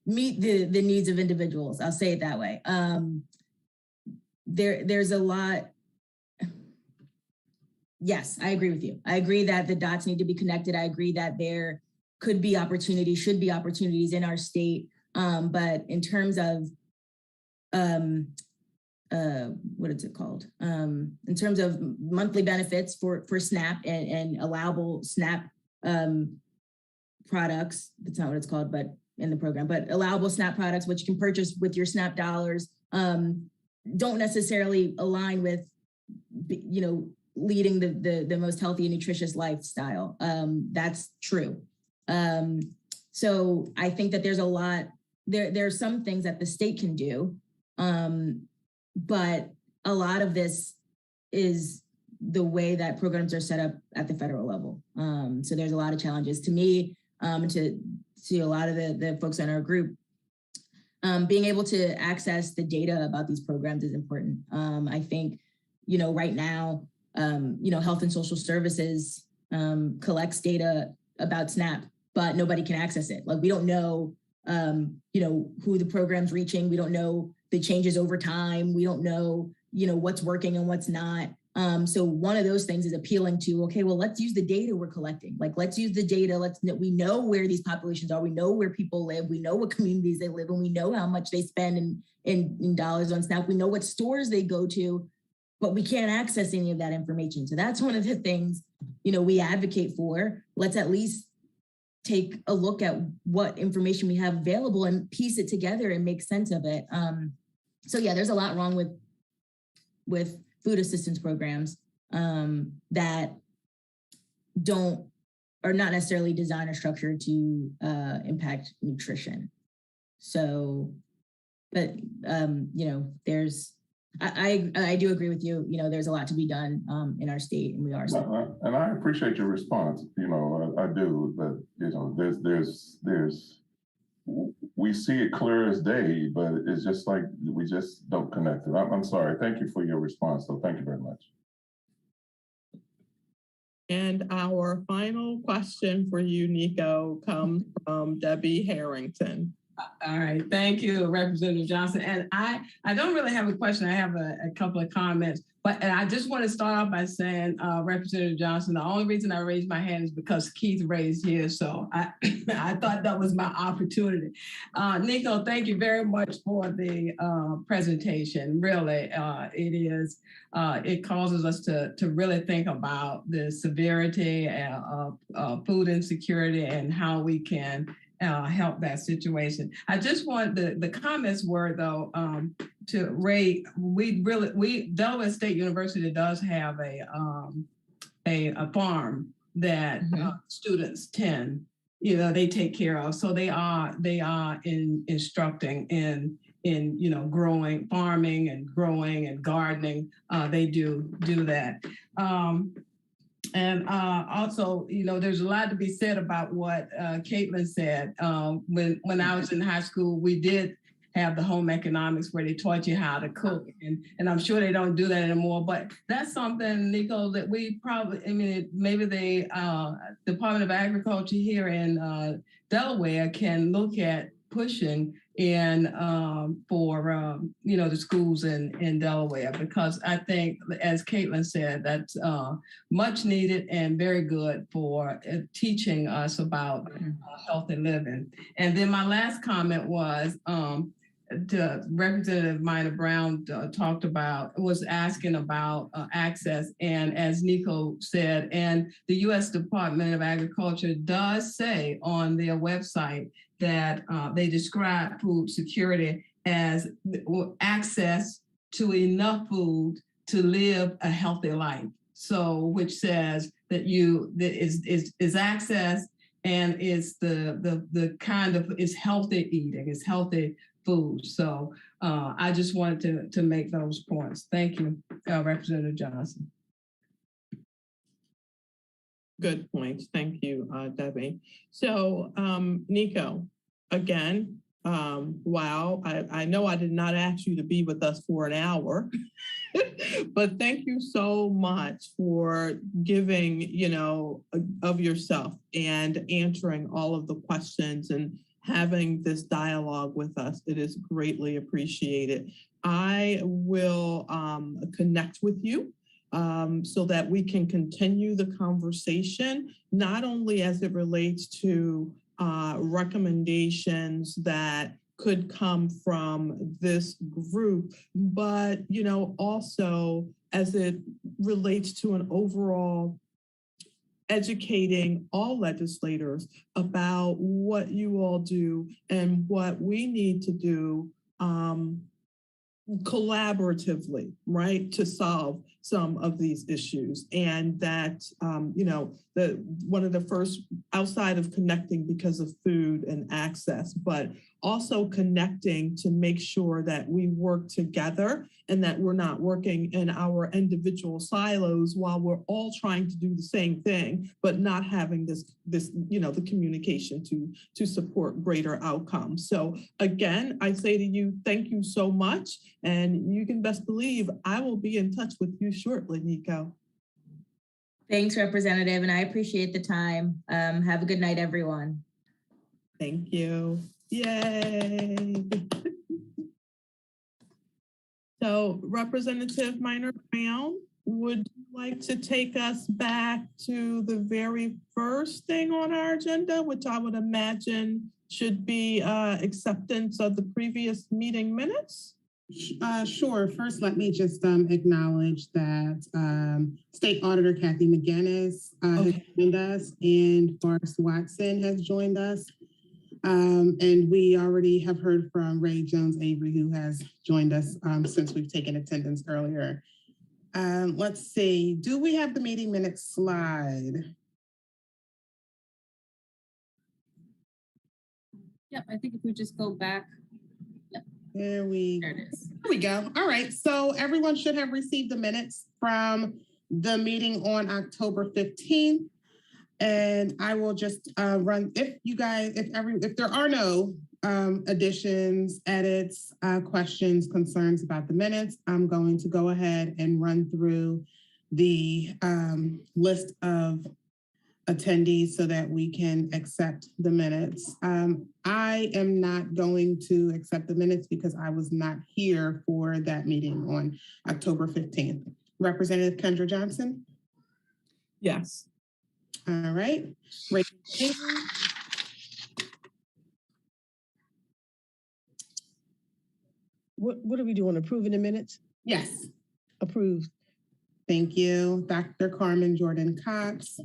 meet the needs of individuals. I'll say it that way. There's a lot. Yes, I agree with you. I agree that the dots need to be connected. I agree that there should be opportunities in our state. But in terms of what is it called? In terms of monthly benefits for SNAP and allowable SNAP products, that's not what it's called, but in the program, but allowable SNAP products, which you can purchase with your SNAP dollars, don't necessarily align with, leading the most healthy and nutritious lifestyle. That's true. So I think that there's a lot, there are some things that the state can do, but a lot of this is the way that programs are set up at the federal level. So there's a lot of challenges to me, to a lot of the folks in our group. Being able to access the data about these programs is important. I think, right now, Health and Social Services collects data about SNAP, but nobody can access it. Like, we don't know, who the program's reaching. We don't know the changes over time. We don't know, what's working and what's not. So one of those things is appealing to, okay, well, let's use the data we're collecting. Like, let's use the data. We know where these populations are. We know where people live. We know what communities they live in. We know how much they spend in dollars on SNAP. We know what stores they go to, but we can't access any of that information. So that's one of the things, we advocate for. Let's at least take a look at what information we have available and piece it together and make sense of it. So yeah, there's a lot wrong with food assistance programs that are not necessarily designed or structured to impact nutrition. So, but I do agree with you. There's a lot to be done in our state, and we are. And I appreciate your response. I do. But we see it clear as day, but it's just like we just don't connect it. I'm sorry. Thank you for your response. So thank you very much. And our final question for you, Nico, comes from Debbie Harrington. All right, thank you, Representative Johnson. And I don't really have a question. I have a couple of comments, but I just want to start off by saying, Representative Johnson, the only reason I raised my hand is because Keith raised his, so I thought that was my opportunity. Nico, thank you very much for the presentation. Really, it causes us to really think about the severity of food insecurity and how we can help that situation. I just want the comments were though to Ray. Delaware State University does have a farm that students tend, they take care of. So they are instructing in growing, farming and growing and gardening. They do that. And also, there's a lot to be said about what Caitlin said. When I was in high school, we did have the home economics where they taught you how to cook. And I'm sure they don't do that anymore. But that's something, Nico, that we probably, maybe the Department of Agriculture here in Delaware can look at pushing in for the schools in Delaware, because I think, as Caitlin said, that's much needed and very good for teaching us about healthy living. And then my last comment was Representative Minor Brown was asking about access, and as Nico said, and the U.S. Department of Agriculture does say on their website that they describe food security as access to enough food to live a healthy life. So, which says that is access and is the kind of is healthy eating, is healthy food. So I just wanted to make those points. Thank you, Representative Johnson. Good points. Thank you, Debbie. So, Nico, again, wow, I know I did not ask you to be with us for an hour, but thank you so much for giving, of yourself and answering all of the questions and having this dialogue with us. It is greatly appreciated. I will connect with you so that we can continue the conversation, not only as it relates to recommendations that could come from this group, but also as it relates to an overall educating all legislators about what you all do and what we need to do collaboratively, right, to solve some of these issues. And that, one of the first, outside of connecting because of food and access, but also connecting to make sure that we work together and that we're not working in our individual silos while we're all trying to do the same thing, but not having this the communication to support greater outcomes. So again, I say to you, thank you so much. And you can best believe I will be in touch with you shortly, Nico. Thanks, Representative, and I appreciate the time. Have a good night, everyone. Thank you. Yay. So Representative Minor Brown, would you like to take us back to the very first thing on our agenda, which I would imagine should be acceptance of the previous meeting minutes? Sure. First, let me just acknowledge that State Auditor Kathy McGinnis has joined us, and Forrest Watson has joined us. And we already have heard from Ray Jones Avery, who has joined us since we've taken attendance earlier. Let's see, do we have the meeting minutes slide? Yep, I think if we just go back. Yep. There it is. There we go. All right, so everyone should have received the minutes from the meeting on October 15th. And I will just run, if there are no additions, edits, questions, concerns about the minutes, I'm going to go ahead and run through the list of attendees so that we can accept the minutes. I am not going to accept the minutes because I was not here for that meeting on October 15th. Representative Kendra Johnson? Yes. All right. What are we doing? Approving the minutes? Yes. Approved. Thank you. Dr. Carmen Jordan Cox.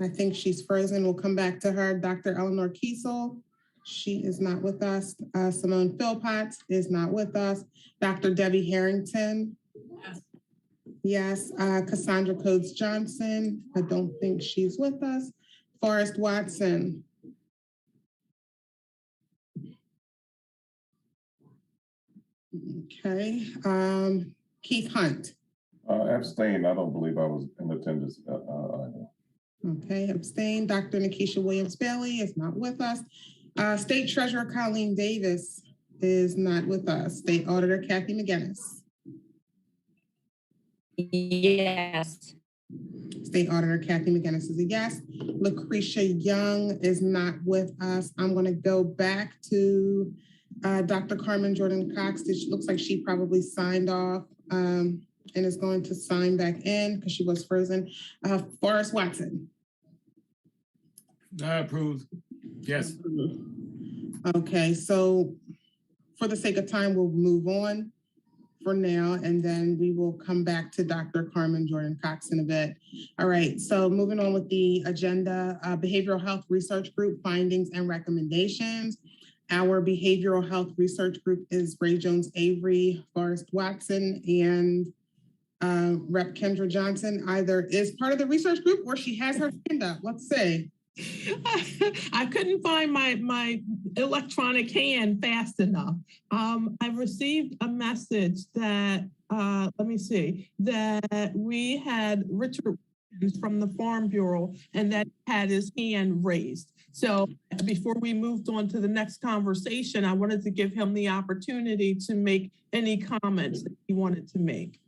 I think she's frozen. We'll come back to her. Dr. Eleanor Kiesel. She is not with us. Simone Philpotts is not with us. Dr. Debbie Harrington. Yes. Cassandra Coates Johnson. I don't think she's with us. Forrest Watson. Okay. Keith Hunt. Abstain. I don't believe I was in attendance either. Okay, abstain. Dr. Nikisha Williams-Bailey is not with us. State Treasurer Colleen Davis is not with us. State Auditor Kathy McGinnis. Yes. State Auditor Kathy McGinnis is a yes. Lucretia Young is not with us. I'm going to go back to Dr. Carmen Jordan Cox. It looks like she probably signed off and is going to sign back in because she was frozen. Forrest Watson. Approved. Yes. Okay, so for the sake of time, we'll move on for now, and then we will come back to Dr. Carmen Jordan Cox in a bit. All right, so moving on with the agenda, Behavioral Health Research Group findings and recommendations. Our Behavioral Health Research Group is Ray Jones Avery, Forrest Watson, and Rep. Kendra Johnson either is part of the research group or she has her hand up. Let's see. I couldn't find my electronic hand fast enough. I received a message that, let me see, that we had Richard from the Farm Bureau and that had his hand raised. So before we moved on to the next conversation, I wanted to give him the opportunity to make any comments that he wanted to make.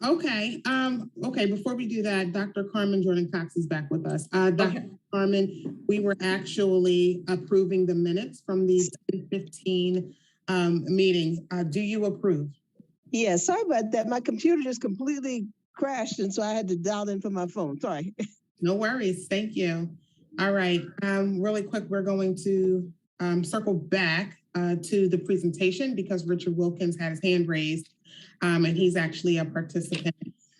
Okay. Okay. Before we do that, Dr. Carmen Jordan Cox is back with us. Dr. Carmen, we were actually approving the minutes from the 2015 meeting. Do you approve? Yeah, sorry about that. My computer just completely crashed, and so I had to dial in from my phone. Sorry. No worries. Thank you. All right. Really quick, we're going to circle back to the presentation because Richard Wilkins had his hand raised. And he's actually a participant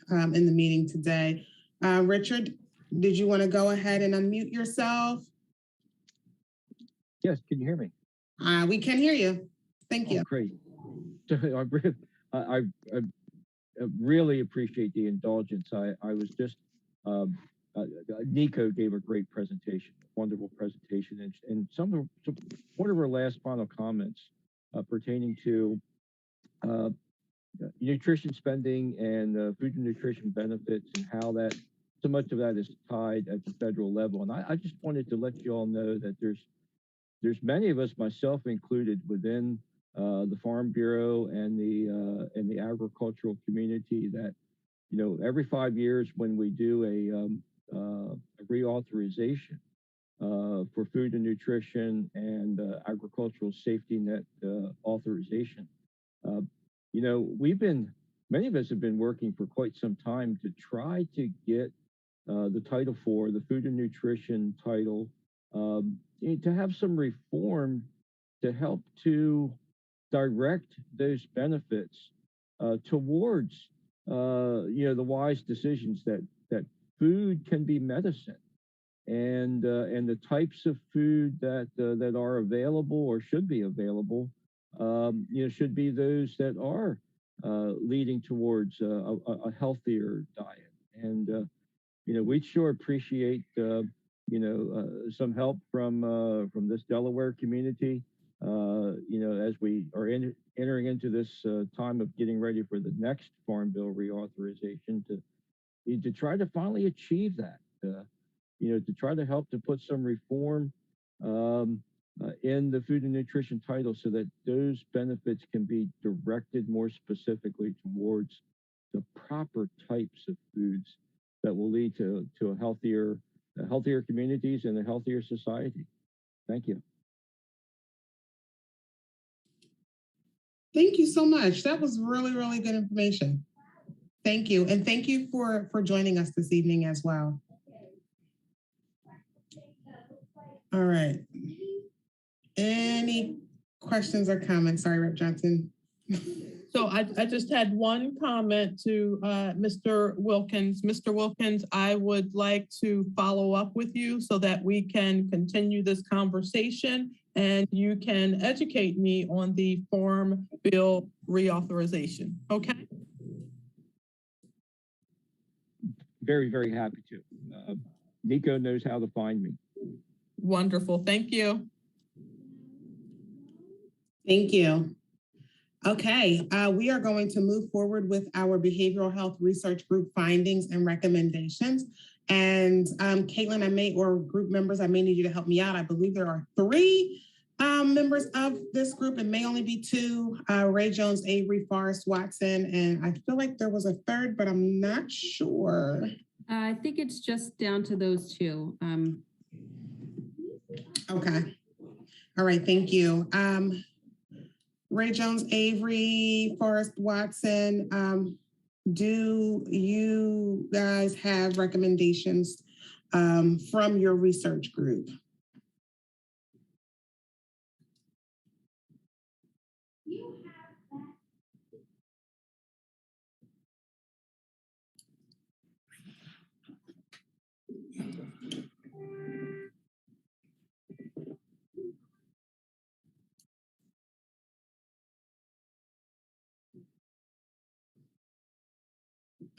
in the meeting today. Richard, did you want to go ahead and unmute yourself? Yes, can you hear me? We can hear you. Thank you. Great. So I really appreciate the indulgence. I was just, Nico gave a great presentation, wonderful presentation, and one of her last final comments pertaining to nutrition spending and food and nutrition benefits and how that so much of that is tied at the federal level. And I just wanted to let you all know that there's many of us, myself included, within the Farm Bureau and the agricultural community that, every 5 years when we do a reauthorization for food and nutrition and agricultural safety net authorization. You know, many of us have been working for quite some time to try to get the Title IV, the food and nutrition title, to have some reform to help to direct those benefits towards you know, the wise decisions that food can be medicine, and the types of food that are available or should be available, you know, should be those that are leading towards a healthier diet. And you know, we'd sure appreciate you know, some help from this Delaware community. You know, as we are entering into this time of getting ready for the next Farm Bill reauthorization, to try to finally achieve that. You know, to try to help to put some reform in the food and nutrition title so that those benefits can be directed more specifically towards the proper types of foods that will lead to healthier communities and a healthier society. Thank you. Thank you so much. That was really, really good information. Thank you. And thank you for joining us this evening as well. All right. Any questions or comments? Sorry, Rep. Johnson. So I just had one comment to Mr. Wilkins. Mr. Wilkins, I would like to follow up with you so that we can continue this conversation and you can educate me on the Farm Bill reauthorization. Okay? Very, very happy to. Nico knows how to find me. Wonderful. Thank you. Thank you. Okay, we are going to move forward with our behavioral health research group findings and recommendations. And Caitlin, or group members, I may need you to help me out. I believe there are 3 members of this group. It may only be 2, Ray Jones, Avery, Forrest, Watson, and I feel like there was a 3rd, but I'm not sure. I think it's just down to those 2. Okay. All right, thank you. Ray Jones, Avery, Forrest, Watson, do you guys have recommendations from your research group?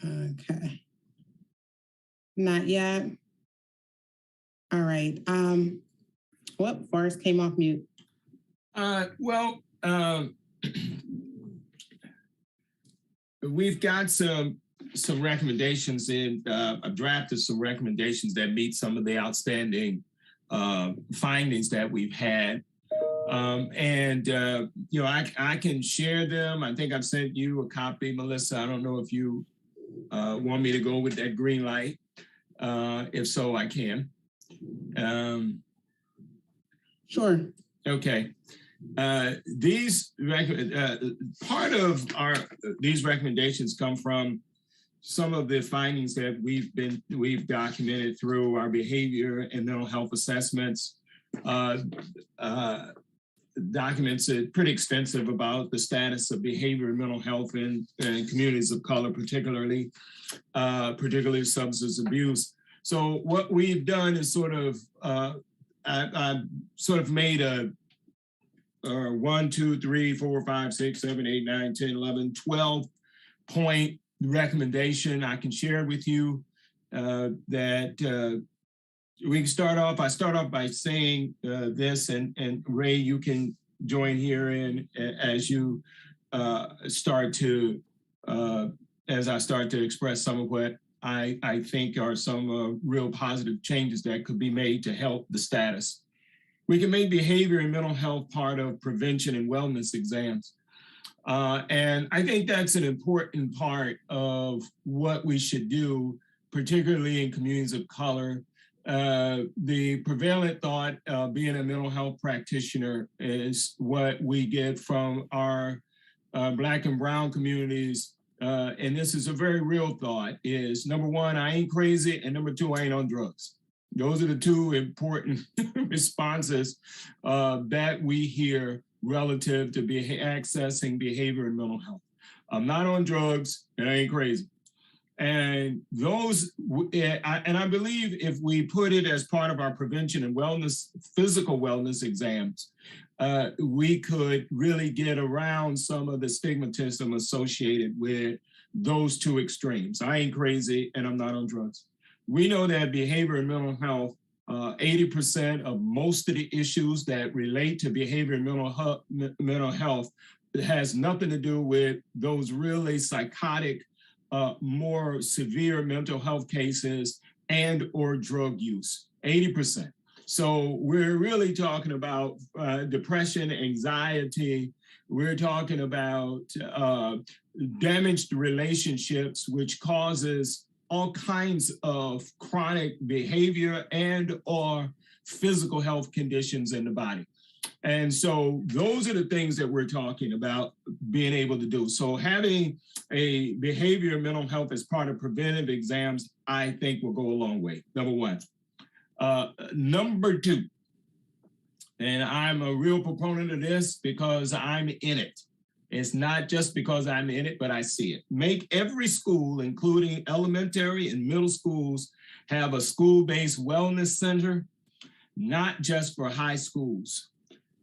Okay. Not yet. All right. Well, Forrest came off mute. We've got some recommendations in. I've drafted some recommendations that meet some of the outstanding findings that we've had. You know, I can share them. I think I've sent you a copy, Melissa. I don't know if you want me to go with that green light. If so, I can. Sure. Okay. Part of these recommendations come from some of the findings that we've documented through our behavior and mental health assessments. Documents are pretty extensive about the status of behavior and mental health in communities of color, particularly substance abuse. So what we've done is I've sort of made a 1, 2, 3, 4, 5, 6, 7, 8, 9, 10, 11, 12 point recommendation I can share with you that we can start off. I start off by saying this, and Ray, you can join here in as you start to, as I start to express some of what I think are some real positive changes that could be made to help the status. We can make behavior and mental health part of prevention and wellness exams. And I think that's an important part of what we should do, particularly in communities of color the prevalent thought, being a mental health practitioner, is what we get from our Black and Brown communities. And this is a very real thought, is number one, I ain't crazy, and number two, I ain't on drugs. Those are the two important responses that we hear relative to accessing behavior and mental health. I'm not on drugs and I ain't crazy. And those, and I believe if we put it as part of our prevention and wellness, physical wellness exams, we could really get around some of the stigmatism associated with those two extremes. I ain't crazy and I'm not on drugs. We know that behavior and mental health, 80% of most of the issues that relate to behavior and mental health has nothing to do with those really psychotic, more severe mental health cases and or drug use, 80%. So we're really talking about depression, anxiety. We're talking about damaged relationships, which causes all kinds of chronic behavior and or physical health conditions in the body. And so those are the things that we're talking about being able to do. So having a behavior and mental health as part of preventive exams, I think will go a long way, number one. Number two, and I'm a real proponent of this because I'm in it. It's not just because I'm in it, but I see it. Make every school, including elementary and middle schools, have a school-based wellness center, not just for high schools.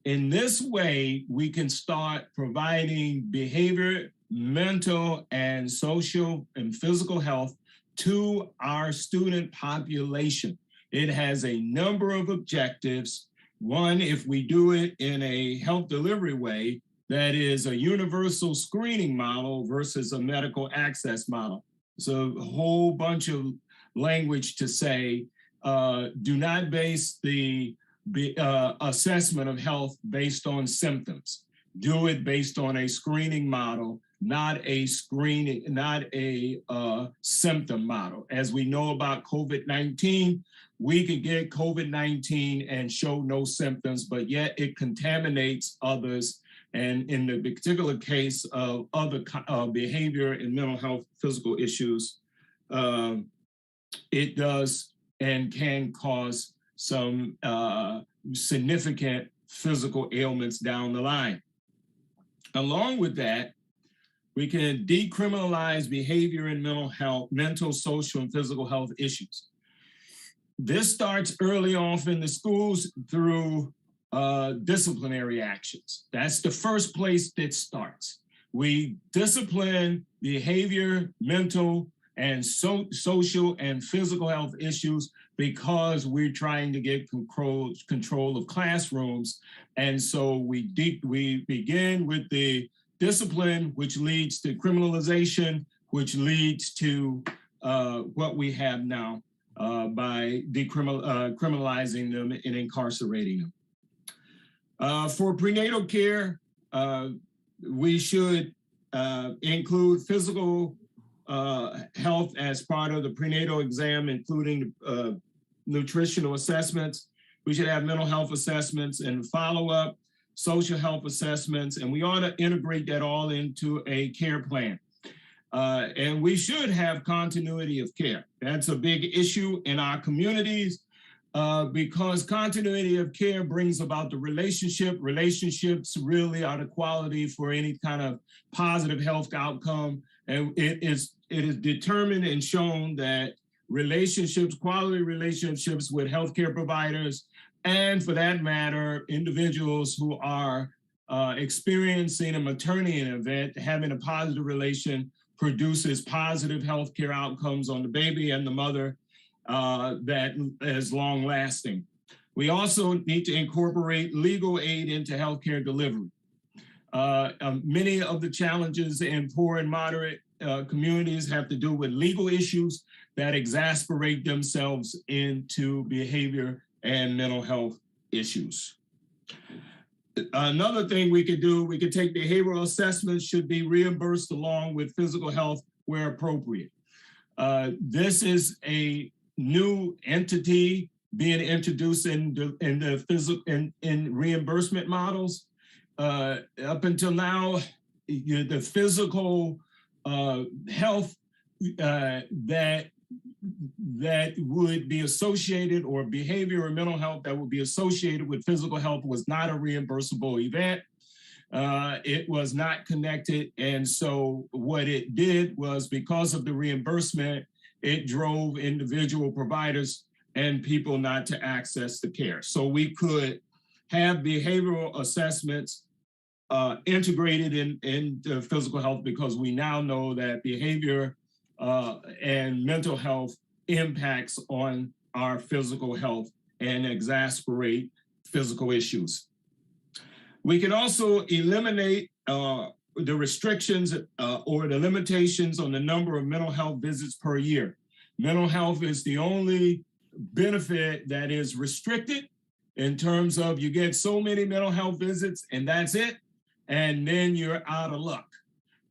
In this way, we can start providing behavior, mental and social and physical health to our student population. It has a number of objectives. One, if we do it in a health delivery way, that is a universal screening model versus a medical access model. So a whole bunch of language to say, do not base the assessment of health based on symptoms. Do it based on a screening model, not a symptom model. As we know about COVID-19, we could get COVID-19 and show no symptoms, but yet it contaminates others. And in the particular case of other behavior and mental health physical issues, it does and can cause some significant physical ailments down the line. Along with that, we can decriminalize behavior and mental, social, and physical health issues. This starts early off in the schools through disciplinary actions. That's the first place that starts. We discipline behavior, mental, and social and physical health issues because we're trying to get control of classrooms. And so we begin with the discipline, which leads to criminalization, which leads to what we have now by criminalizing them and incarcerating them. For prenatal care, we should include physical health as part of the prenatal exam, including nutritional assessments. We should have mental health assessments and follow-up, social health assessments, and we ought to integrate that all into a care plan. And we should have continuity of care. That's a big issue in our communities because continuity of care brings about the relationship. Relationships really are the quality for any kind of positive health outcome. And it is determined and shown that relationships, quality relationships with healthcare providers, and for that matter, individuals who are experiencing a maternity event, having a positive relation produces positive healthcare outcomes on the baby and the mother that is long lasting. We also need to incorporate legal aid into healthcare delivery. Many of the challenges in poor and moderate communities have to do with legal issues that exasperate themselves into behavior and mental health issues. Another thing we could do, we could take behavioral assessments should be reimbursed along with physical health where appropriate. This is new entity being introduced in the physical in reimbursement models. Up until now, the physical health that would be associated, or behavior or mental health that would be associated with physical health, was not a reimbursable event. It was not connected. And so what it did was, because of the reimbursement, it drove individual providers and people not to access the care. So we could have behavioral assessments integrated in the physical health, because we now know that behavior and mental health impacts on our physical health and exacerbate physical issues. We can also eliminate the restrictions or the limitations on the number of mental health visits per year. Mental health is the only benefit that is restricted, in terms of you get so many mental health visits and that's it, and then you're out of luck.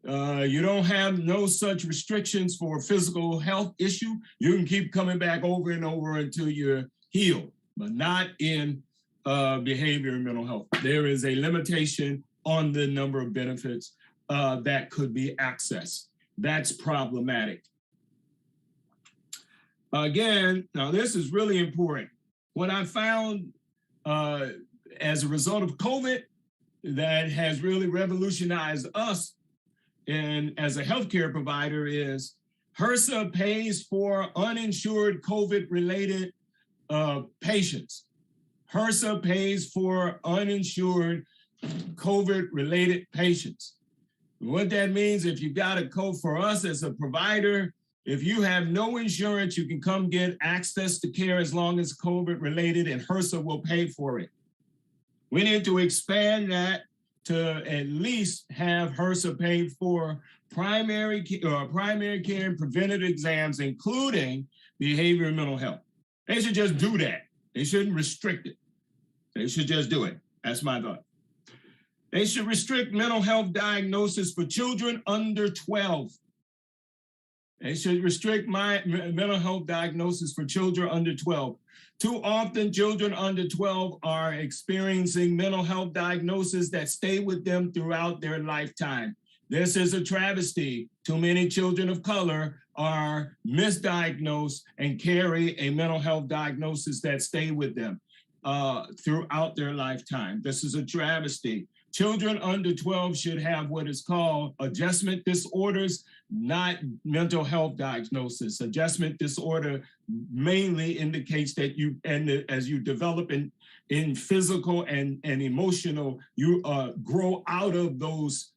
You don't have no such restrictions for a physical health issue. You can keep coming back over and over until you're healed, but not in behavior and mental health. There is a limitation on the number of benefits that could be accessed. That's problematic. Again, now this is really important. What I found as a result of COVID that has really revolutionized us and as a healthcare provider is HRSA pays for uninsured COVID-related patients. HRSA pays for uninsured COVID-related patients. What that means, if you got a code for us as a provider, if you have no insurance, you can come get access to care as long as COVID-related, and HRSA will pay for it. We need to expand that to at least have HRSA paid for primary care and preventative exams, including behavior and mental health. They should just do that. They shouldn't restrict it. They should just do it. That's my thought. They should restrict mental health diagnosis for children under 12. They should restrict mental health diagnosis for children under 12. Too often, children under 12 are experiencing mental health diagnoses that stay with them throughout their lifetime. This is a travesty. Too many children of color are misdiagnosed and carry a mental health diagnosis that stay with them throughout their lifetime. This is a travesty. Children under 12 should have what is called adjustment disorders, not mental health diagnosis. Adjustment disorder mainly indicates that as you develop in physical and emotional, you grow out of those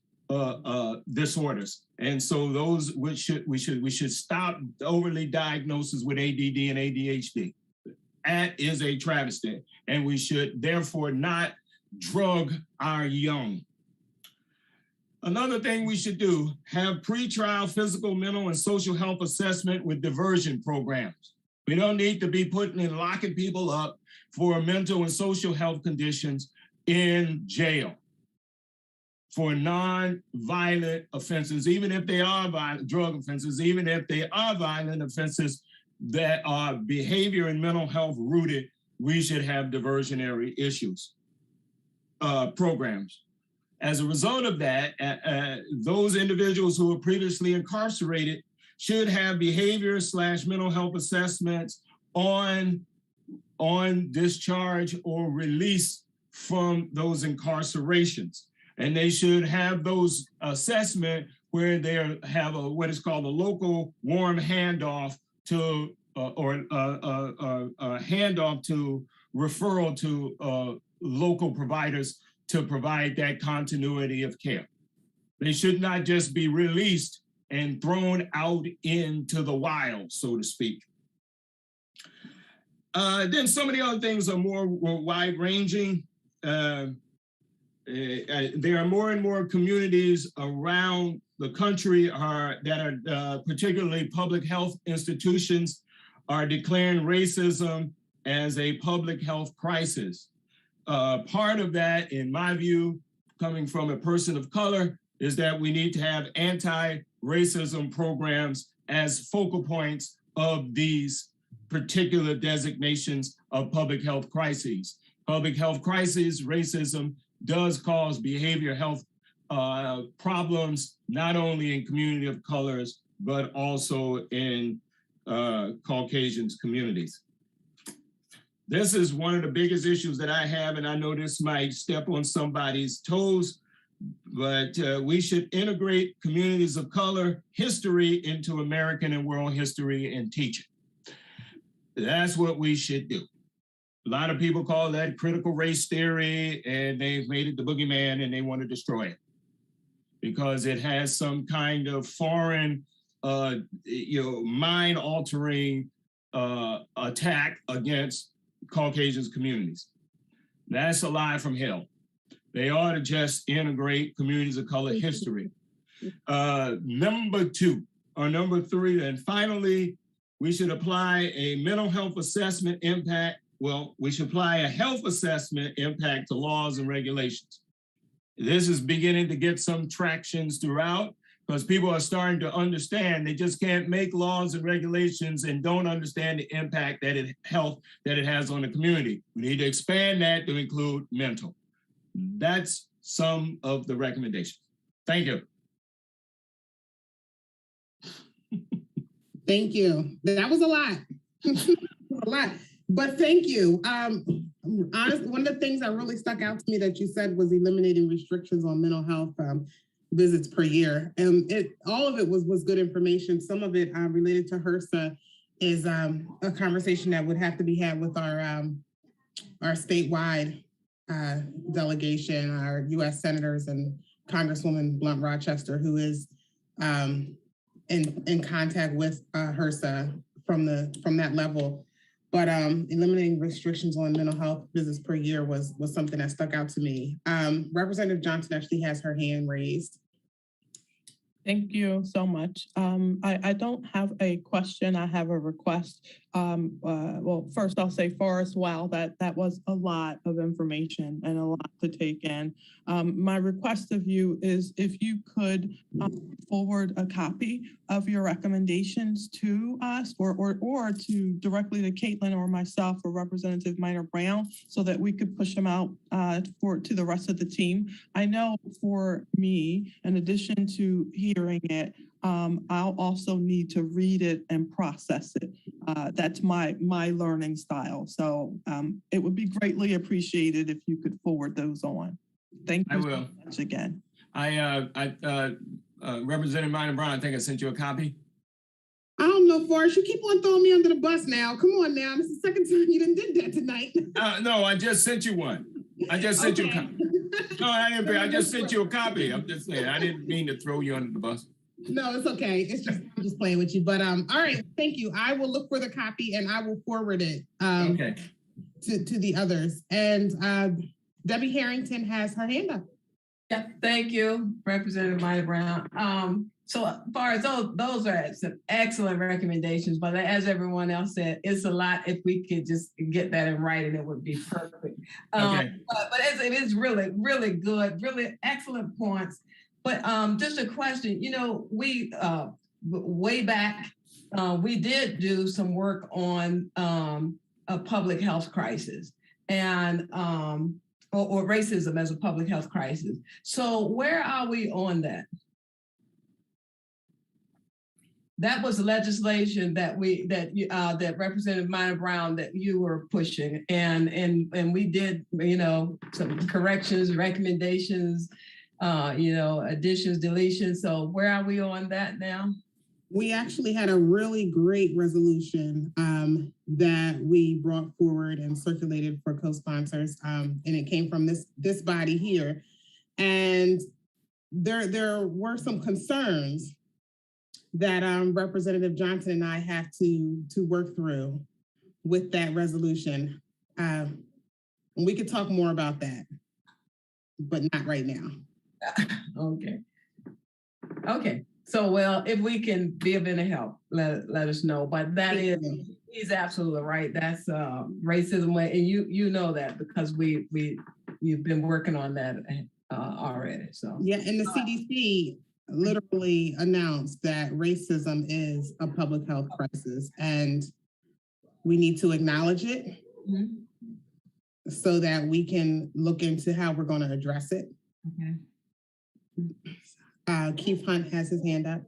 disorders. And so those we should stop overly diagnosis with ADD and ADHD. That is a travesty, and we should therefore not drug our young. Another thing we should do, have pre-trial physical, mental, and social health assessment with diversion programs. We don't need to be putting and locking people up for mental and social health conditions in jail for non-violent offenses, even if they are violent drug offenses, even if they are violent offenses that are behavior and mental health rooted, we should have diversionary programs. As a result of that, those individuals who were previously incarcerated should have behavior/mental health assessments on discharge or release from those incarcerations. And they should have those assessments where they have what is called a local warm handoff to handoff to referral to local providers to provide that continuity of care. They should not just be released and thrown out into the wild, so to speak. Then some of the other things are more wide-ranging. There are more and more communities around the country that are particularly public health institutions are declaring racism as a public health crisis. Part of that, in my view, coming from a person of color, is that we need to have anti-racism programs as focal points of these particular designations of public health crises. Public health crises, racism does cause behavioral health problems, not only in community of colors, but also in Caucasians communities. This is one of the biggest issues that I have, and I know this might step on somebody's toes, but we should integrate communities of color history into American and world history and teach it. That's what we should do. A lot of people call that critical race theory, and they've made it the boogeyman and they want to destroy it because it has some kind of foreign, mind-altering attack against Caucasian communities. That's a lie from hell. They ought to just integrate communities of color history. Number three, and finally, we should apply a mental health assessment impact. Well, we should apply a health assessment impact to laws and regulations. This is beginning to get some tractions throughout because people are starting to understand they just can't make laws and regulations and don't understand the impact that it has on the community. We need to expand that to include mental. That's some of the recommendations. Thank you. Thank you. That was a lot. A lot. But thank you. Honestly, one of the things that really stuck out to me that you said was eliminating restrictions on mental health visits per year. And all of it was good information. Some of it related to HRSA is a conversation that would have to be had with our statewide delegation, our U.S. senators and Congresswoman Blunt Rochester, who is in contact with HRSA from that level. But eliminating restrictions on mental health visits per year was something that stuck out to me. Representative Johnson actually has her hand raised. Thank you so much. I don't have a question. I have a request. Well, first I'll say, Forrest, wow, that was a lot of information and a lot to take in. My request of you is if you could forward a copy of your recommendations to us or to directly to Caitlin or myself or Representative Minor Brown so that we could push them out to the rest of the team. I know for me, in addition to hearing it, I'll also need to read it and process it. That's my learning style. So it would be greatly appreciated if you could forward those on. Thank you so much again. Representative Minor Brown, I think I sent you a copy. I don't know, Forrest. You keep on throwing me under the bus now. Come on now. This is the second time you did that tonight. No, I just sent you one. I just sent you a copy. No, I didn't. I just sent you a copy. I'm just saying. I didn't mean to throw you under the bus. No, it's okay. It's just I'm just playing with you. But all right, thank you. I will look for the copy and I will forward it to the others. And Debbie Harrington has her hand up. Yeah, thank you, Representative Minor Brown. So as far as those are some excellent recommendations, but as everyone else said, it's a lot. If we could just get that in writing, it would be perfect. But it is really, really good, really excellent points. But just a question, we way back, we did do some work on a public health crisis and or racism as a public health crisis. So where are we on that? That was legislation that that Representative Minor Brown that you were pushing, and we did some corrections, recommendations, additions, deletions. So where are we on that now? We actually had a really great resolution that we brought forward and circulated for co-sponsors, and it came from this body here. And there were some concerns that Representative Johnson and I have to work through with that resolution. We could talk more about that, but not right now. Okay. So, well, if we can be of any help, let us know. But he's absolutely right. That's racism, and you know that because you've been working on that already. So yeah, and the CDC literally announced that racism is a public health crisis, and we need to acknowledge it so that we can look into how we're going to address it. Keith Hunt has his hand up.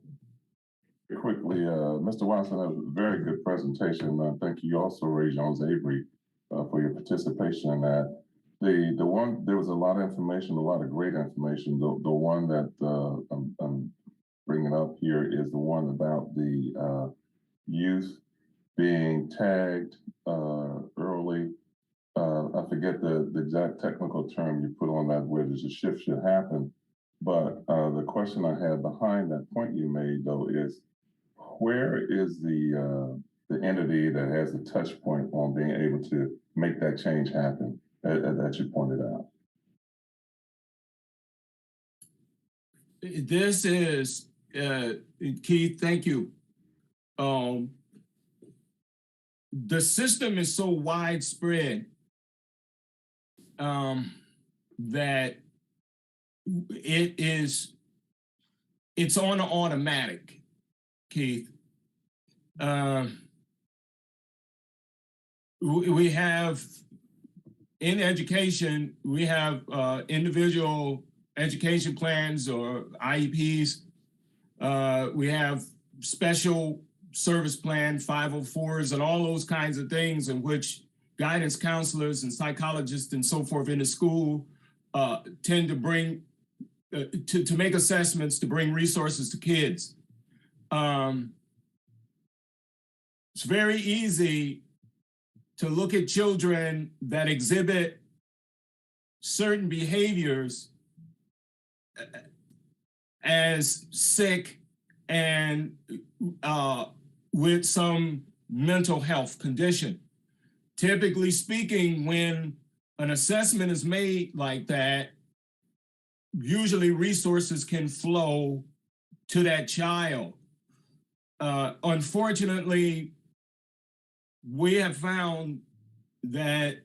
Quickly, Mr. Watson, that was a very good presentation. Thank you also, Ray Jones Avery, for your participation in that. The one, there was a lot of information, a lot of great information. The one that I'm bringing up here is the one about the youth being tagged early. I forget the exact technical term you put on that, where there's a shift should happen. But the question I had behind that point you made, though, is where is the entity that has the touch point on being able to make that change happen that you pointed out? This is, Keith, thank you. The system is so widespread that it's on automatic, Keith. We have, in education, we have individual education plans or IEPs. We have special service plan, 504s, and all those kinds of things in which guidance counselors and psychologists and so forth in the school tend to bring, to make assessments, to bring resources to kids. It's very easy to look at children that exhibit certain behaviors as sick and with some mental health condition. Typically speaking, when an assessment is made like that, usually resources can flow to that child. Unfortunately, we have found that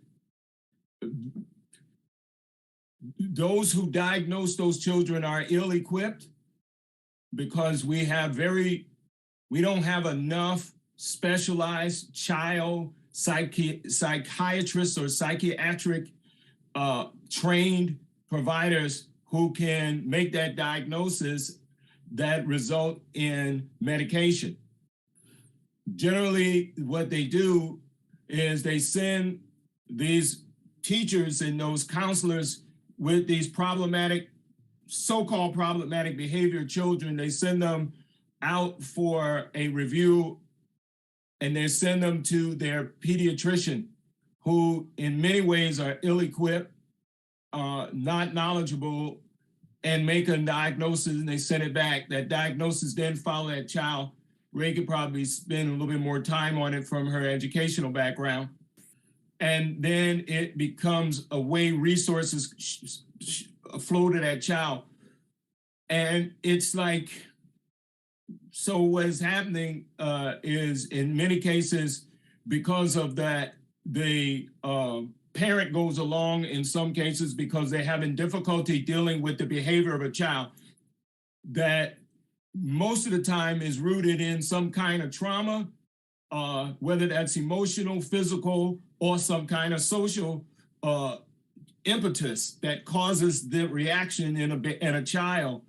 those who diagnose those children are ill-equipped because we don't have enough specialized child psychiatrists or psychiatric trained providers who can make that diagnosis that result in medication. Generally, what they do is they send these teachers and those counselors with these problematic, so-called problematic behavior children, they send them out for a review and they send them to their pediatrician, who in many ways are ill-equipped, not knowledgeable, and make a diagnosis and they send it back. That diagnosis then follow that child. Ray could probably spend a little bit more time on it from her educational background. And then it becomes a way resources flow to that child. And it's like, so what's happening is in many cases, because of that, the parent goes along in some cases because they're having difficulty dealing with the behavior of a child that most of the time is rooted in some kind of trauma, whether that's emotional, physical, or some kind of social impetus that causes the reaction in a child.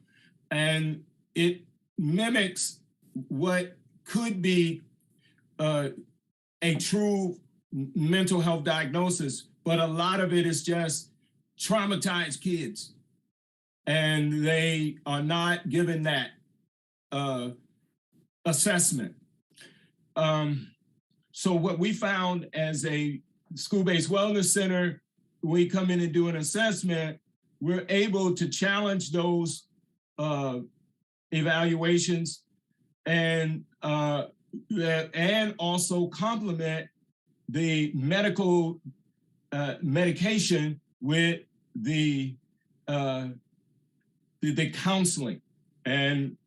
And it mimics what could be a true mental health diagnosis, but a lot of it is just traumatized kids. And they are not given that assessment. So what we found as a school-based wellness center, we come in and do an assessment, we're able to challenge those evaluations and also complement the medical medication with the counseling and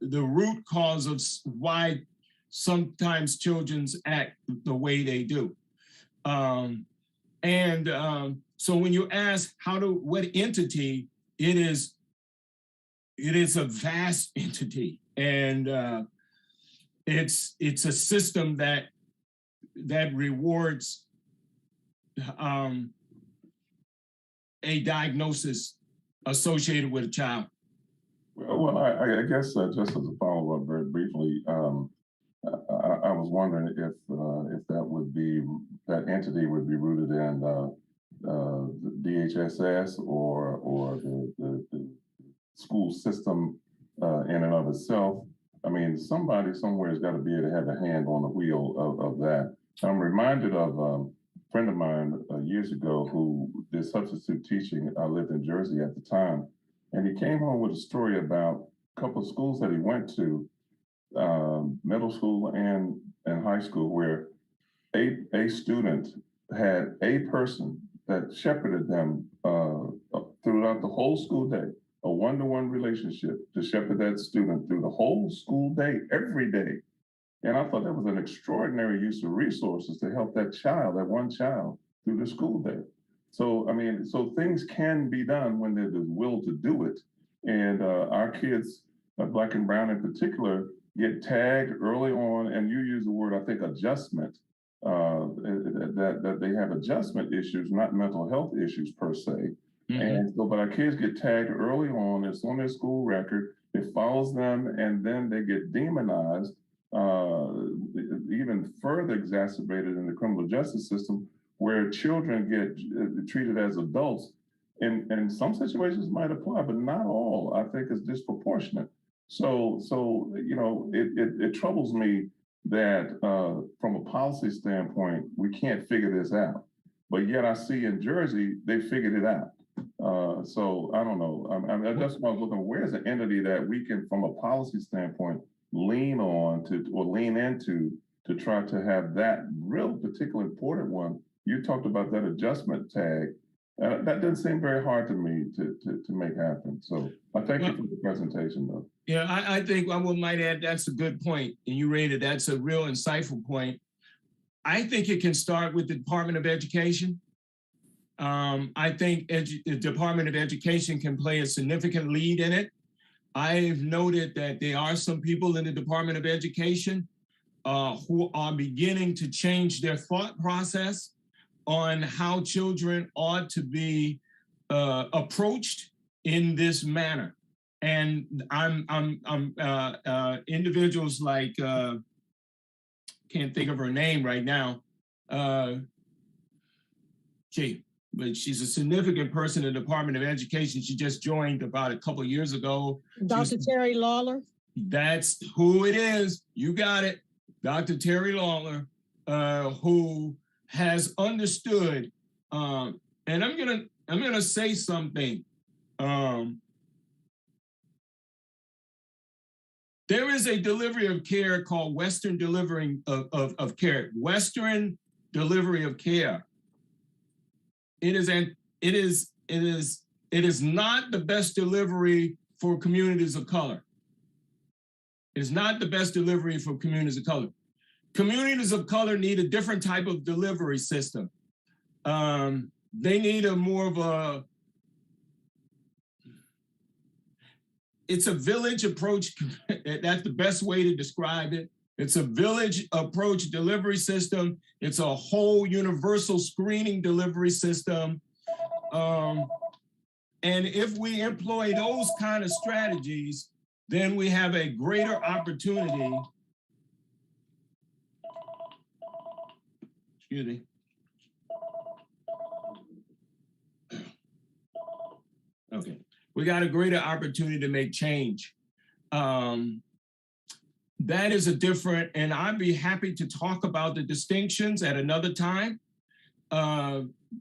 the root cause of why sometimes children act the way they do. So when you ask what entity, it is a vast entity, and it's a system that that rewards a diagnosis associated with a child? Well, I guess just as a follow-up very briefly, I was wondering if that entity would be rooted in the DHSS or the school system in and of itself. I mean, somebody somewhere has got to be able to have a hand on the wheel of that. I'm reminded of a friend of mine years ago who did substitute teaching. I lived in Jersey at the time, and he came home with a story about a couple of schools that he went to, middle school and high school, where a student had a person that shepherded them throughout the whole school day, a one-to-one relationship to shepherd that student through the whole school day, every day. And I thought that was an extraordinary use of resources to help that child, that one child, through the school day. So, I mean, so things can be done when there's the will to do it. And our kids, Black and Brown in particular, get tagged early on, and you use the word, I think, adjustment, that they have adjustment issues, not mental health issues per se. Mm-hmm. And so, but our kids get tagged early on, it's on their school record, it follows them, and then they get demonized, even further exacerbated in the criminal justice system, where children get treated as adults. And some situations might apply, but not all. I think it's disproportionate. So you know, it troubles me that from a policy standpoint, we can't figure this out. But yet I see in Jersey, they figured it out. So I don't know. I just was looking, where's the entity that we can, from a policy standpoint, lean on to or lean into to try to have that real particular important one. You talked about that adjustment tag. That doesn't seem very hard to me to make happen. So I thank you for the presentation, though. Yeah, I think I might add that's a good point, and you rated that's a real insightful point. I think it can start with the Department of Education. I think the Department of Education can play a significant lead in it. I've noted that there are some people in the Department of Education who are beginning to change their thought process on how children ought to be approached in this manner. And I'm individuals like, can't think of her name right now, but she's a significant person in the Department of Education. She just joined about a couple of years ago. Dr. Terry Lawler? That's who it is. You got it. Dr. Terry Lawler, who has understood, and I'm gonna say something. There is a delivery of care called Western delivery of care. Western delivery of care. It is not the best delivery for communities of color. It is not the best delivery for communities of color. Communities of color need a different type of delivery system. They need a more of a, it's a village approach. That's the best way to describe it. It's a village approach delivery system. It's a whole universal screening delivery system. And if we employ those kind of strategies, then we have a greater opportunity. Excuse me. Okay, we got a greater opportunity to make change. That is a different, and I'd be happy to talk about the distinctions at another time,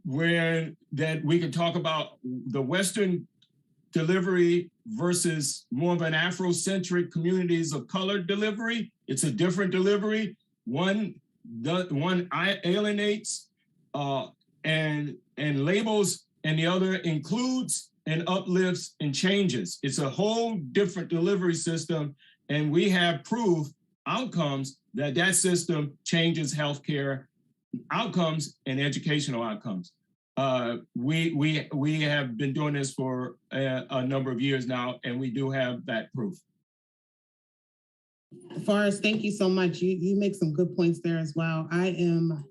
where that we can talk about the Western delivery versus more of an Afrocentric communities of color delivery. It's a different delivery. One alienates and labels, and the other includes and uplifts and changes. It's a whole different delivery system, and we have proof outcomes that that system changes healthcare outcomes and educational outcomes. We have been doing this for a number of years now, and we do have that proof. Forrest, thank you so much. You make some good points there as well. I am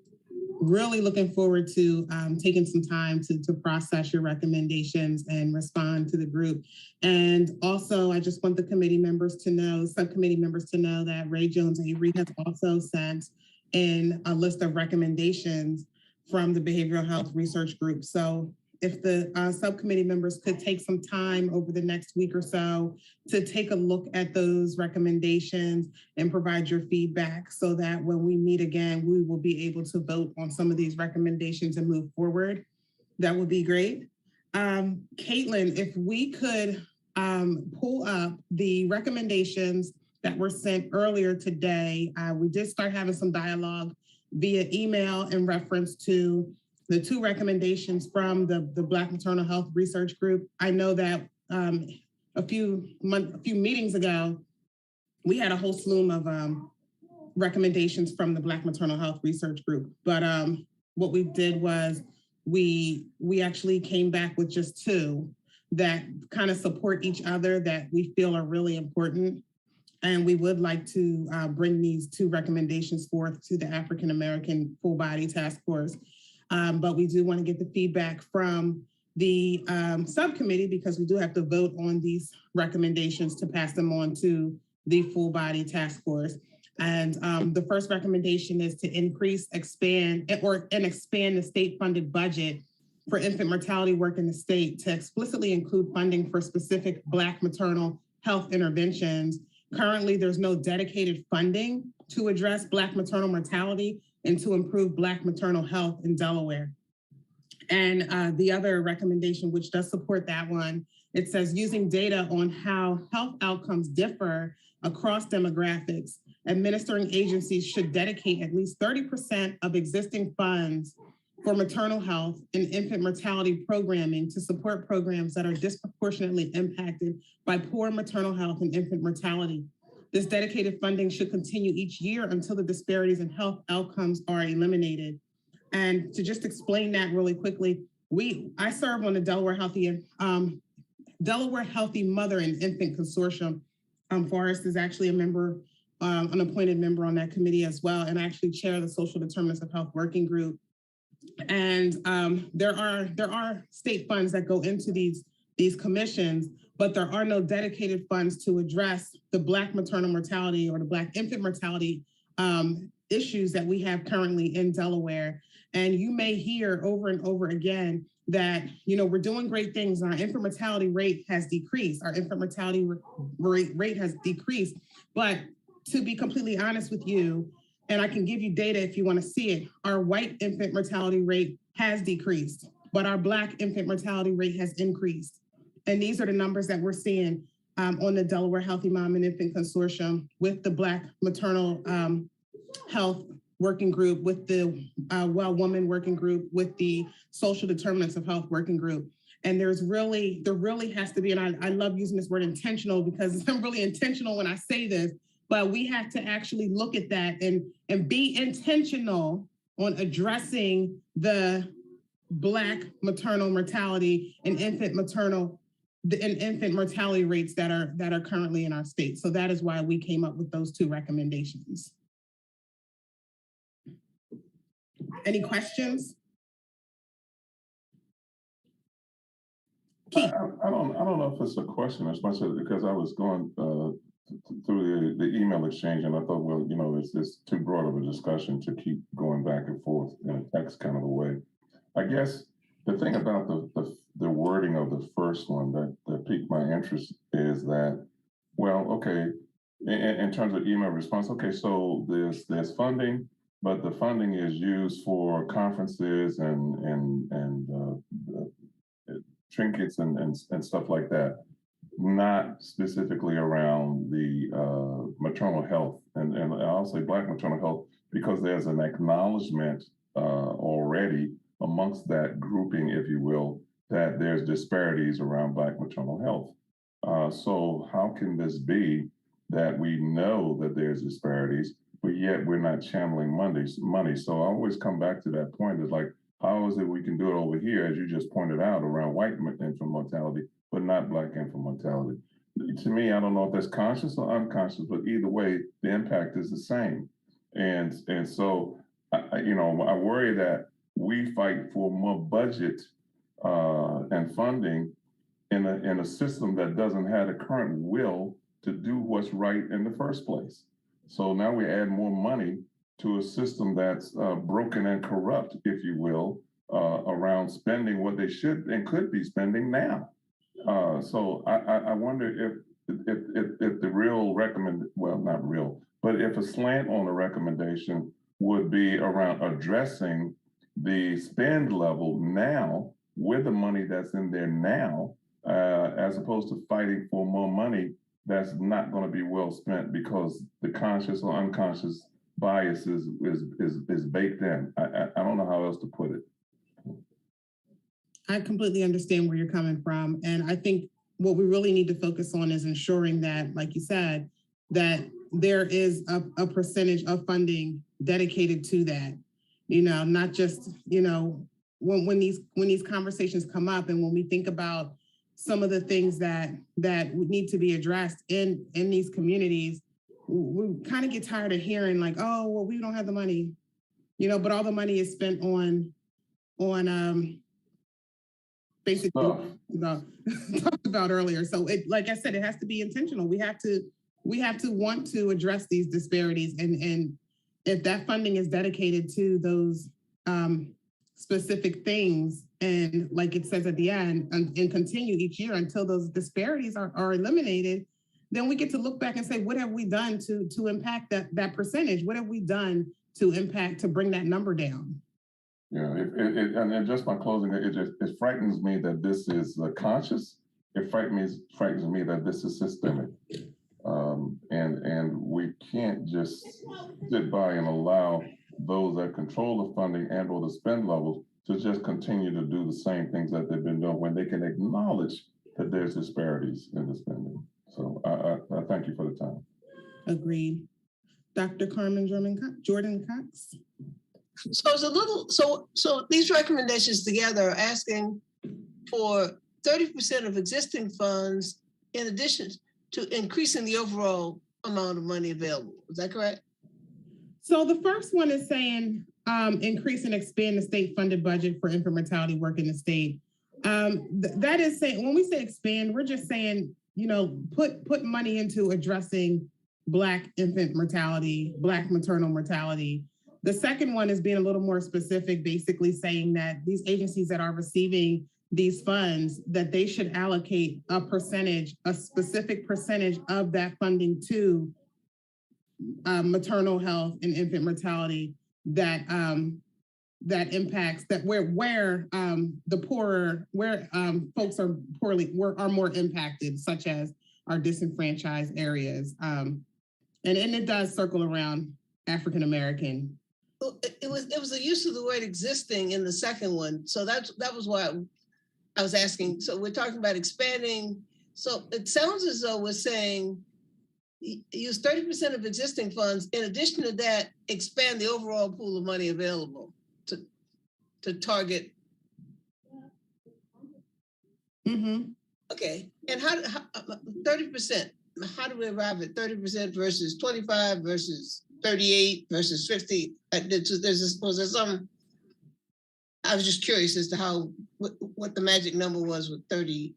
really looking forward to taking some time to process your recommendations and respond to the group. And also, I just want the committee members to know, subcommittee members to know that Ray Jones Avery has also sent in a list of recommendations from the Behavioral Health Research Group. So if the subcommittee members could take some time over the next week or so to take a look at those recommendations and provide your feedback so that when we meet again, we will be able to vote on some of these recommendations and move forward. That would be great. Caitlin, if we could pull up the recommendations that were sent earlier today. We did start having some dialogue via email in reference to the two recommendations from the Black Maternal Health Research Group. I know that a few meetings ago, we had a whole slew of recommendations from the Black Maternal Health Research Group. But what we did was we actually came back with just two that kind of support each other that we feel are really important. And we would like to bring these two recommendations forth to the African American Full Body Task Force. But we do want to get the feedback from the subcommittee because we do have to vote on these recommendations to pass them on to the Full Body Task Force. And the first recommendation is to expand the state-funded budget for infant mortality work in the state to explicitly include funding for specific Black maternal health interventions. Currently, there's no dedicated funding to address Black maternal mortality and to improve Black maternal health in Delaware. And the other recommendation, which does support that one, it says using data on how health outcomes differ across demographics, administering agencies should dedicate at least 30% of existing funds for maternal health and infant mortality programming to support programs that are disproportionately impacted by poor maternal health and infant mortality. This dedicated funding should continue each year until the disparities in health outcomes are eliminated. And to just explain that really quickly, I serve on the Delaware Healthy Mother and Infant Consortium. Forrest is actually a member, an appointed member on that committee as well, and I actually chair the Social Determinants of Health Working Group. And there are state funds that go into these commissions, but there are no dedicated funds to address the Black maternal mortality or the Black infant mortality issues that we have currently in Delaware. And you may hear over and over again that, we're doing great things. Our infant mortality rate has decreased. Our infant mortality rate has decreased. But to be completely honest with you, and I can give you data if you want to see it, our white infant mortality rate has decreased, but our Black infant mortality rate has increased. And these are the numbers that we're seeing on the Delaware Healthy Mom and Infant Consortium with the Black Maternal Health Working Group, with the Well Woman Working Group, with the Social Determinants of Health Working Group. And there really has to be, and I love using this word intentional because I'm really intentional when I say this, but we have to actually look at that and be intentional on addressing the Black maternal mortality and infant mortality rates that are currently in our state. So that is why we came up with those two recommendations. Any questions? I don't know if it's a question as much as because I was going through the email exchange and I thought, well, it's too broad of a discussion to keep going back and forth in a text kind of a way. I guess the thing about the wording of the first one that piqued my interest is that, well, okay, in terms of email response, okay, so there's funding, but the funding is used for conferences and trinkets and stuff like that, not specifically around the maternal health. And I'll say Black maternal health because there's an acknowledgement already amongst that grouping, if you will, that there's disparities around Black maternal health. So how can this be that we know that there's disparities, but yet we're not channeling money? So I always come back to that point. It's like, how is it we can do it over here, as you just pointed out, around white infant mortality, but not Black infant mortality? to me, I don't know if that's conscious or unconscious, but either way, the impact is the same. And so, I worry that we fight for more budget and funding in a system that doesn't have the current will to do what's right in the first place. So now we add more money to a system that's broken and corrupt, if you will, around spending what they should and could be spending now. So I wonder if the real not real, but if a slant on the recommendation would be around addressing the spend level now with the money that's in there now, as opposed to fighting for more money that's not going to be well spent because the conscious or unconscious bias is baked in. I don't know how else to put it. I completely understand where you're coming from. And I think what we really need to focus on is ensuring that, like you said, that there is a percentage of funding dedicated to that, not just, when these conversations come up and when we think about some of the things that need to be addressed in these communities, we kind of get tired of hearing like, oh, well, we don't have the money, but all the money is spent on basically talked about earlier. So it, like I said, it has to be intentional. We have to want to address these disparities. And if that funding is dedicated to those specific things, and like it says at the end, and continue each year until those disparities are eliminated, then we get to look back and say, what have we done to impact that percentage? What have we done to bring that number down? Yeah, and just my closing, it frightens me that this is conscious. It frightens me that this is systemic, and we can't just sit by and allow those that control the funding and or the spend levels to just continue to do the same things that they've been doing when they can acknowledge that there's disparities in the spending. So I thank you for the time. Agreed. Dr. Carmen Jordan Cox. So it's so these recommendations together are asking for 30% of existing funds in addition to increasing the overall amount of money available. Is that correct? So the first one is saying increase and expand the state funded budget for infant mortality work in the state. That is saying, when we say expand, we're just saying, put money into addressing Black infant mortality, Black maternal mortality. The second one is being a little more specific, basically saying that these agencies that are receiving these funds, that they should allocate a specific percentage of that funding to maternal health and infant mortality that impacts that where the poorer, where folks are more impacted, such as our disenfranchised areas. And it does circle around African American. It was the use of the word existing in the second one. So that was why I was asking. So we're talking about expanding. So it sounds as though we're saying use 30% of existing funds. In addition to that, expand the overall pool of money available to target. Mm-hmm. Okay. And how 30%? How do we arrive at 30% versus 25 versus 38 versus 50? Was there some? I was just curious as to what the magic number was with 30%.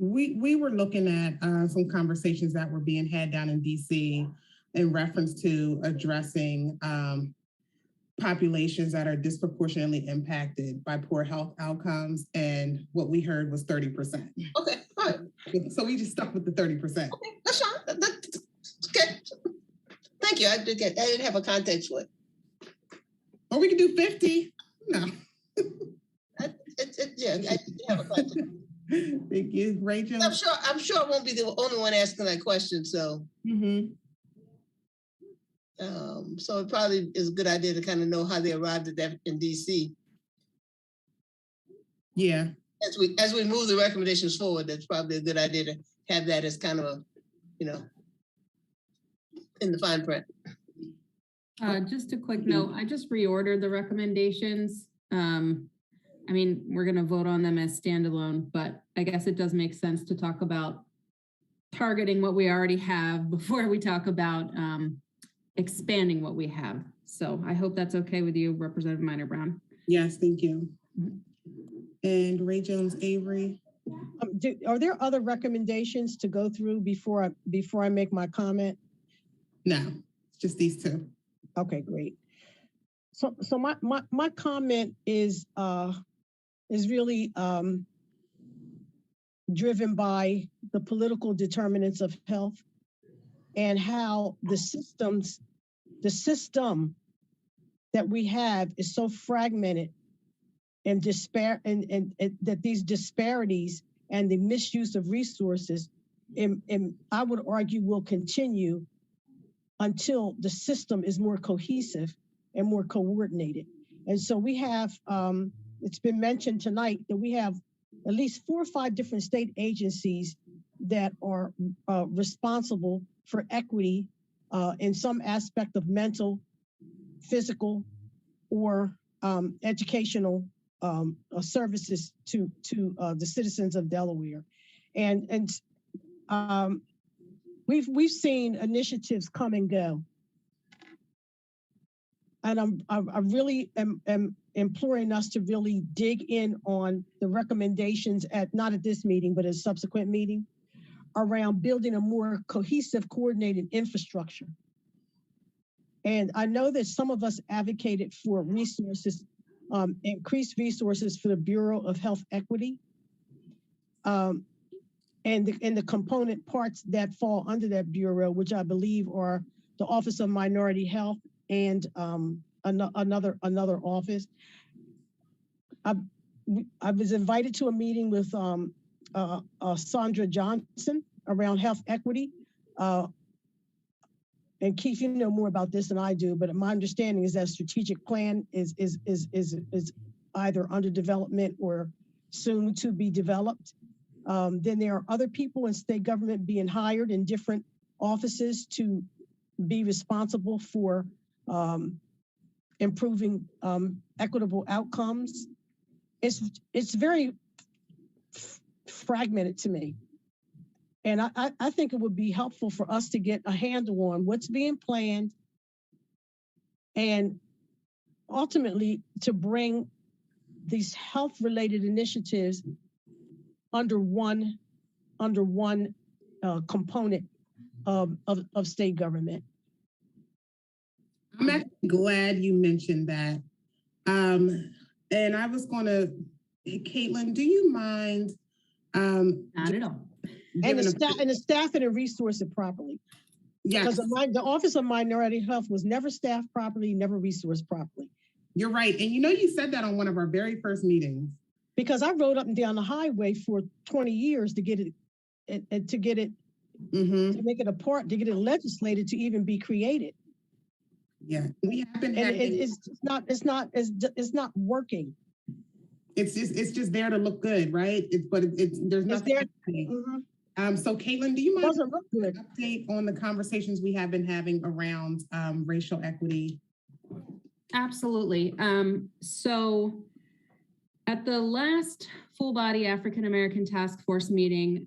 We were looking at some conversations that were being had down in DC in reference to addressing populations that are disproportionately impacted by poor health outcomes, and what we heard was 30%. Okay, all right. So we just stuck with the 30%. Okay, that's fine. That's okay. Thank you. I didn't have a context for it. Or we could do 50. No. I didn't have a context. Thank you, Rachel. I'm sure I won't be the only one asking that question. So, so it probably is a good idea to kind of know how they arrived at that in DC. Yeah. As we move the recommendations forward, that's probably a good idea to have that as kind of a, in the fine print. Just a quick note, I just reordered the recommendations. I mean, we're going to vote on them as standalone, but I guess it does make sense to talk about targeting what we already have before we talk about expanding what we have. So I hope that's okay with you, Representative Minor-Brown. Yes, thank you. And Ray Jones Avery. Are there other recommendations to go through before I make my comment? No, it's just these two. Okay, great. So my comment is really driven by the political determinants of health and how the system that we have is so fragmented and that these disparities and the misuse of resources, and I would argue, will continue until the system is more cohesive and more coordinated. And so we have, it's been mentioned tonight that we have at least 4 or 5 different state agencies that are responsible for equity in some aspect of mental, physical, or educational services to the citizens of Delaware. And we've seen initiatives come and go. And I really am imploring us to really dig in on the recommendations not at this meeting, but a subsequent meeting, around building a more cohesive, coordinated infrastructure. And I know that some of us advocated for resources, increased resources for the Bureau of Health Equity, and the component parts that fall under that bureau, which I believe are the Office of Minority Health and another office. I was invited to a meeting with Sandra Johnson around health equity. And Keith, you know more about this than I do, but my understanding is that strategic plan is either under development or soon to be developed. Then there are other people in state government being hired in different offices to be responsible for improving equitable outcomes. It's very fragmented to me. And I think it would be helpful for us to get a handle on what's being planned and ultimately to bring these health-related initiatives under one component of state government. I'm actually glad you mentioned that. And I was going to, Caitlin, do you mind? Not at all. And the staffing and resource it properly. Yeah. Because the Office of Minority Health was never staffed properly, never resourced properly. You're right. And you know, you said that on one of our very first meetings. Because I rode up and down the highway for 20 years to get it, and to get it, to make it a part, to get it legislated to even be created. Yeah, we have been. And it's not working. It's just there to look good, right? There's nothing. So Caitlin, do you mind an update on the conversations we have been having around racial equity? Absolutely. So at the last full body African American Task Force meeting,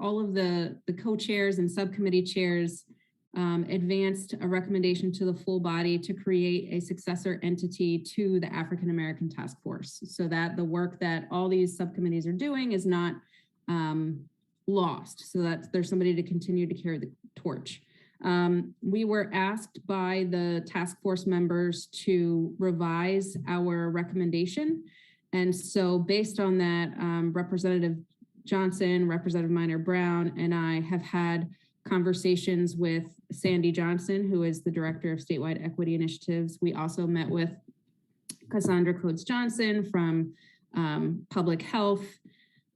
all of the co-chairs and subcommittee chairs advanced a recommendation to the full body to create a successor entity to the African American Task Force, so that the work that all these subcommittees are doing is not lost, so that there's somebody to continue to carry the torch. We were asked by the task force members to revise our recommendation. And so based on that, Representative Johnson, Representative Minor-Brown, and I have had conversations with Sandy Johnson, who is the Director of Statewide Equity Initiatives. We also met with Cassandra Coates-Johnson from Public Health,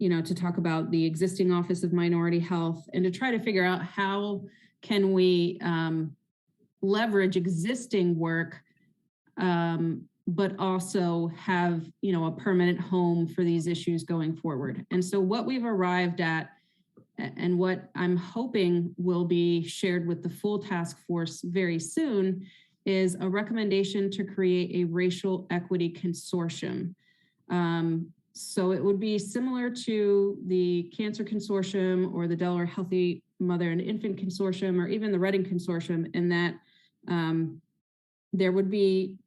to talk about the existing Office of Minority Health and to try to figure out how can we leverage existing work, but also have, a permanent home for these issues going forward. And so what we've arrived at and what I'm hoping will be shared with the full task force very soon is a recommendation to create a racial equity consortium. So it would be similar to the Cancer Consortium or the Delaware Healthy Mother and Infant Consortium, or even the Reading Consortium, in that there would be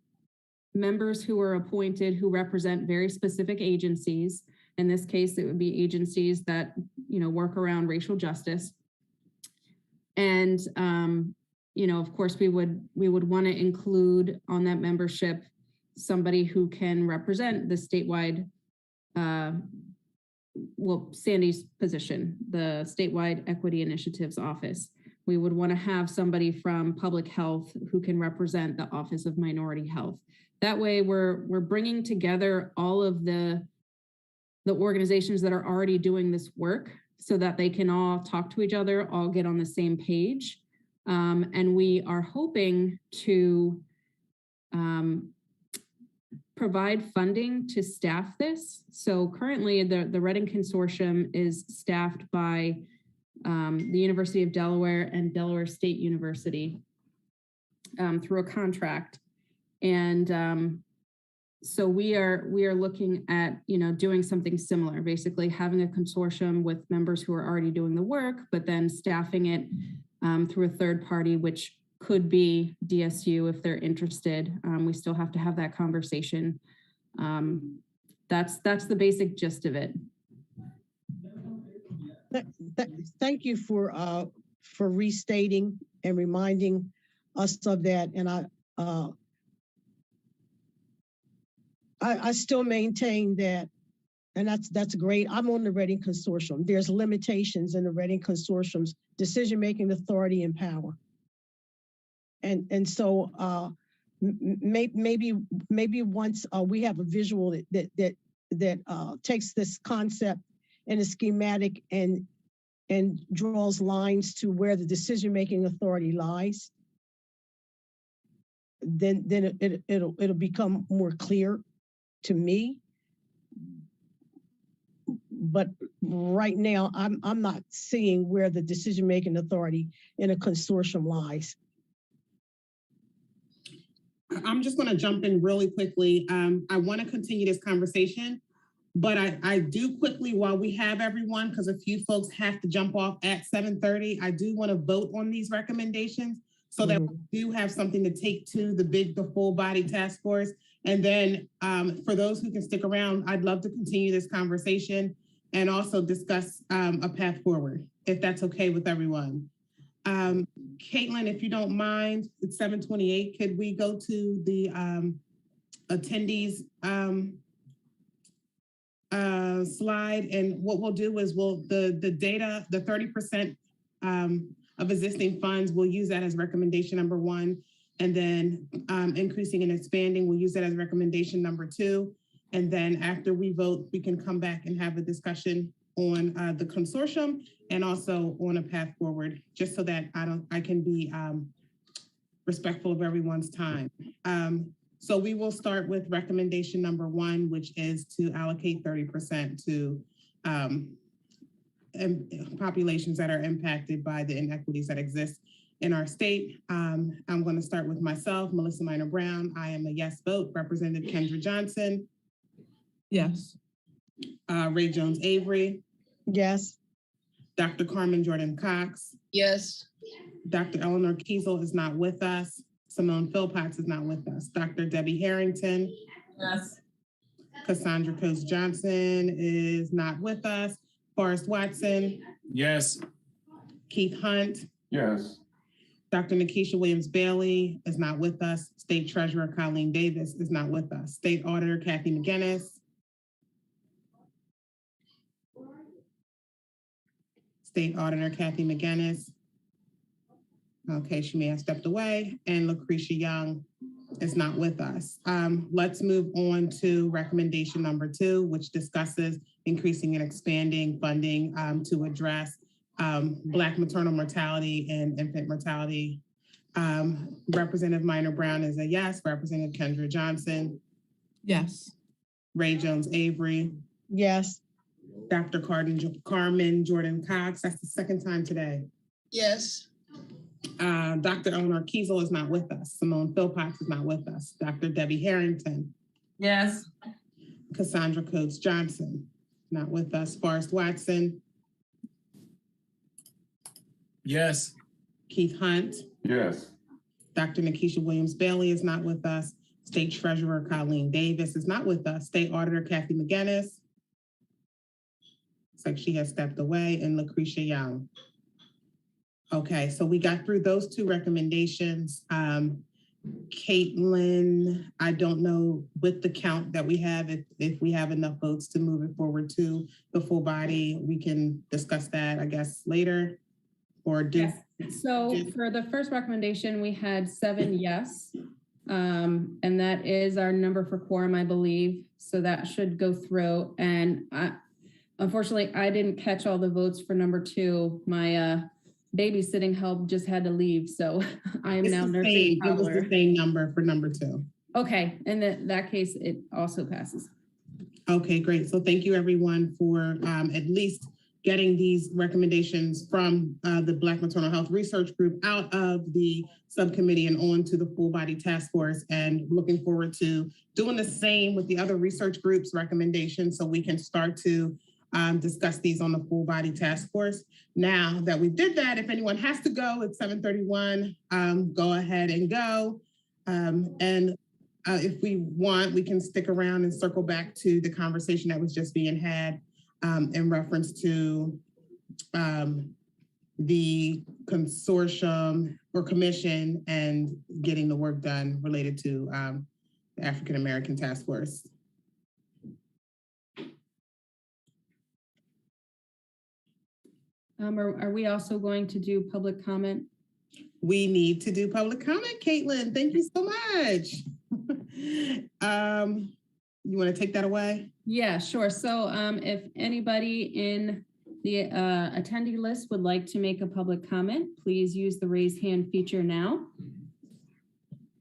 members who are appointed who represent very specific agencies. In this case, it would be agencies that, you know, work around racial justice. And, you know, of course, we would want to include on that membership somebody who can represent the statewide, well, Sandy's position, the statewide equity initiatives office. We would want to have somebody from public health who can represent the Office of Minority Health. That way we're bringing together all of the organizations that are already doing this work so that they can all talk to each other, all get on the same page. And we are hoping to provide funding to staff this. So currently the Reading Consortium is staffed by the University of Delaware and Delaware State University through a contract. And so we are looking at, you know, doing something similar, basically having a consortium with members who are already doing the work, but then staffing it through a third party, which could be DSU if they're interested. We still have to have that conversation. That's the basic gist of it. Thank you for restating and reminding us of that. And I still maintain that, and that's great. I'm on the Reading Consortium. There's limitations in the Reading Consortium's decision-making authority and power. And so maybe once we have a visual that takes this concept and a schematic and draws lines to where the decision-making authority lies, then it'll become more clear to me. But right now, I'm not seeing where the decision-making authority in a consortium lies. I'm just going to jump in really quickly. I want to continue this conversation, but I do quickly, while we have everyone, because a few folks have to jump off at 7:30, I do want to vote on these recommendations so that we do have something to take to the full body task force. And then for those who can stick around, I'd love to continue this conversation and also discuss a path forward, if that's okay with everyone. Caitlin, if you don't mind, it's 7:28. Could we go to the attendees slide? And what we'll do is the data, the 30% of existing funds, we'll use that as recommendation number 1. And then increasing and expanding, we'll use that as recommendation number 2. And then after we vote, we can come back and have a discussion on the consortium and also on a path forward, just so that I can be respectful of everyone's time. So we will start with recommendation number 1, which is to allocate 30% to populations that are impacted by the inequities that exist in our state. I'm going to start with myself, Melissa Minor Brown. I am a yes vote. Representative Kendra Johnson. Yes. Ray Jones Avery. Yes. Dr. Carmen Jordan Cox. Yes. Dr. Eleanor Kiesel is not with us. Simone Philpotts is not with us. Dr. Debbie Harrington. Yes. Cassandra Coase Johnson is not with us. Forrest Watson. Yes. Keith Hunt. Yes. Dr. Nikisha Williams Bailey is not with us. State Treasurer Colleen Davis is not with us. State Auditor Kathy McGinnis. State Auditor Kathy McGinnis. Okay, she may have stepped away. And Lucretia Young is not with us. Let's move on to recommendation number 2, which discusses increasing and expanding funding to address Black maternal mortality and infant mortality. Representative Minor Brown is a yes. Representative Kendra Johnson. Yes. Ray Jones Avery. Yes. Dr. Carmen Jordan Cox. That's the second time today. Yes. Dr. Eleanor Kiesel is not with us. Simone Philpotts is not with us. Dr. Debbie Harrington. Yes. Cassandra Coates Johnson, not with us. Forrest Watson, Yes. Keith Hunt, Yes. Dr. Nikisha Williams Bailey is not with us. State Treasurer Colleen Davis is not with us. State Auditor Kathy McGinnis. Looks like she has stepped away, and Lucretia Young. Okay, so we got through those two recommendations. Caitlin, I don't know with the count that we have, if we have enough votes to move it forward to the full body. We can discuss that, I guess, later. Or do. Yes. So for the first recommendation, we had 7 yes. And that is our number for quorum, I believe. So that should go through. And unfortunately, I didn't catch all the votes for number 2. My babysitting help just had to leave. So I am now nursing. It was the same number for number 2. Okay. In that case, it also passes. Okay, great. So thank you everyone for at least getting these recommendations from the Black Maternal Health Research Group out of the subcommittee and on to the full body task force, and looking forward to doing the same with the other research groups' recommendations so we can start to discuss these on the full body task force. Now that we did that, if anyone has to go, it's 7:31, go ahead and go. If we want, we can stick around and circle back to the conversation that was just being had in reference to the consortium or commission and getting the work done related to the African American Task Force. Are we also going to do public comment? We need to do public comment, Caitlin. Thank you so much. You want to take that away? Yeah, sure. So if anybody in the attendee list would like to make a public comment, please use the raise hand feature now.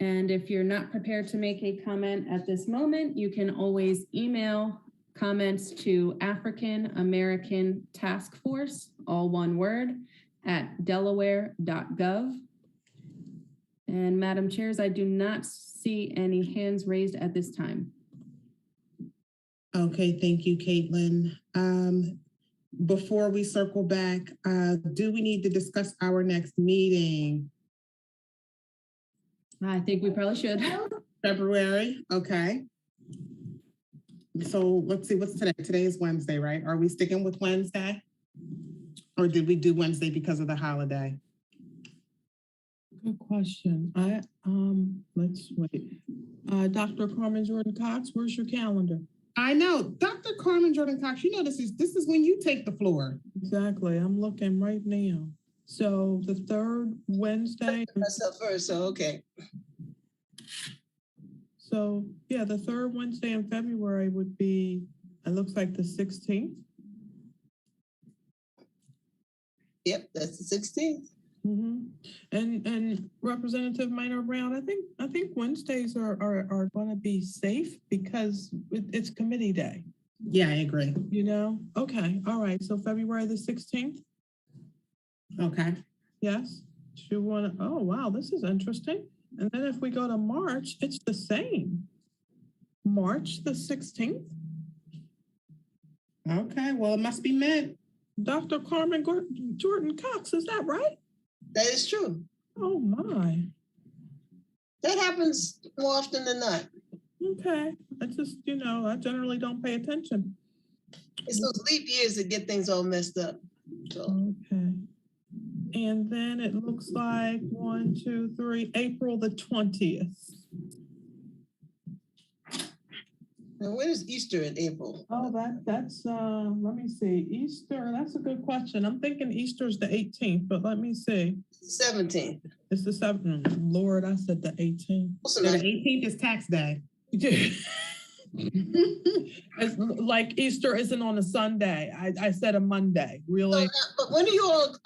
And if you're not prepared to make a comment at this moment, you can always email comments to African American Task Force, all one word, at delaware.gov. And Madam Chairs, I do not see any hands raised at this time. Okay, thank you, Caitlin. Before we circle back, do we need to discuss our next meeting? I think we probably should. February, okay. So let's see, what's today? Today is Wednesday, right? Are we sticking with Wednesday? Or did we do Wednesday because of the holiday? Good question. Let's wait. Dr. Carmen Jordan Cox, where's your calendar? I know, Dr. Carmen Jordan Cox, you know this is when you take the floor. Exactly, I'm looking right now. So the 3rd Wednesday. Myself first, so okay. So yeah, the 3rd Wednesday in February would be, it looks like the 16th. Yep, that's the 16th. Mm-hmm. And Representative Minor Brown, I think Wednesdays are going to be safe because it's committee day. Yeah, I agree. You know? Okay. All right. So February the 16th. Okay. Yes. You want to? Oh wow, this is interesting. And then if we go to March, it's the same. March the 16th. Okay. Well, it must be meant. Dr. Carmen Jordan Cox, is that right? That is true. Oh my. That happens more often than not. Okay. I just, I generally don't pay attention. It's those leap years that get things all messed up. So. Okay. And then it looks like 1, 2, 3, April the 20th. Now, when is Easter in April? Oh, that's let me see. Easter, that's a good question. I'm thinking Easter's the 18th, but let me see. 17th. It's the 7th. Lord, I said the 18th. So the 18th is tax day. It's like Easter isn't on a Sunday. I said a Monday. Really? But when are you all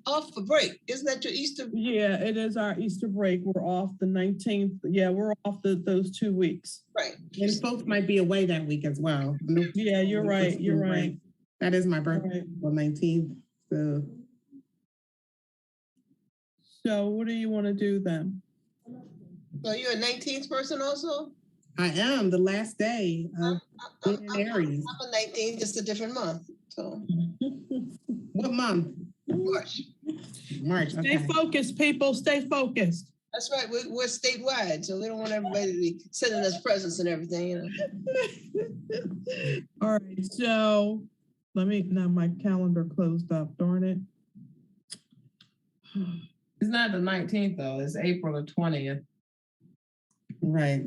off for break? Isn't that your Easter? Yeah, it is our Easter break. We're off the 19th. Yeah, we're off those 2 weeks. Right. And folks might be away that week as well. Yeah, you're right. You're right. That is my birthday, on 19th. So what do you want to do then? So you're a 19th person also? I am the last day of being in Aries. I'm a 19, just a different month. I'm a 19, just a different month. So What month? March. March. Stay Okay. focused, people. Stay focused. That's right. We're statewide, so we don't want everybody to be sending us presents and everything, you know. All right. So now my calendar closed up. Darn it. It's not the 19th though. It's April the 20th. Right.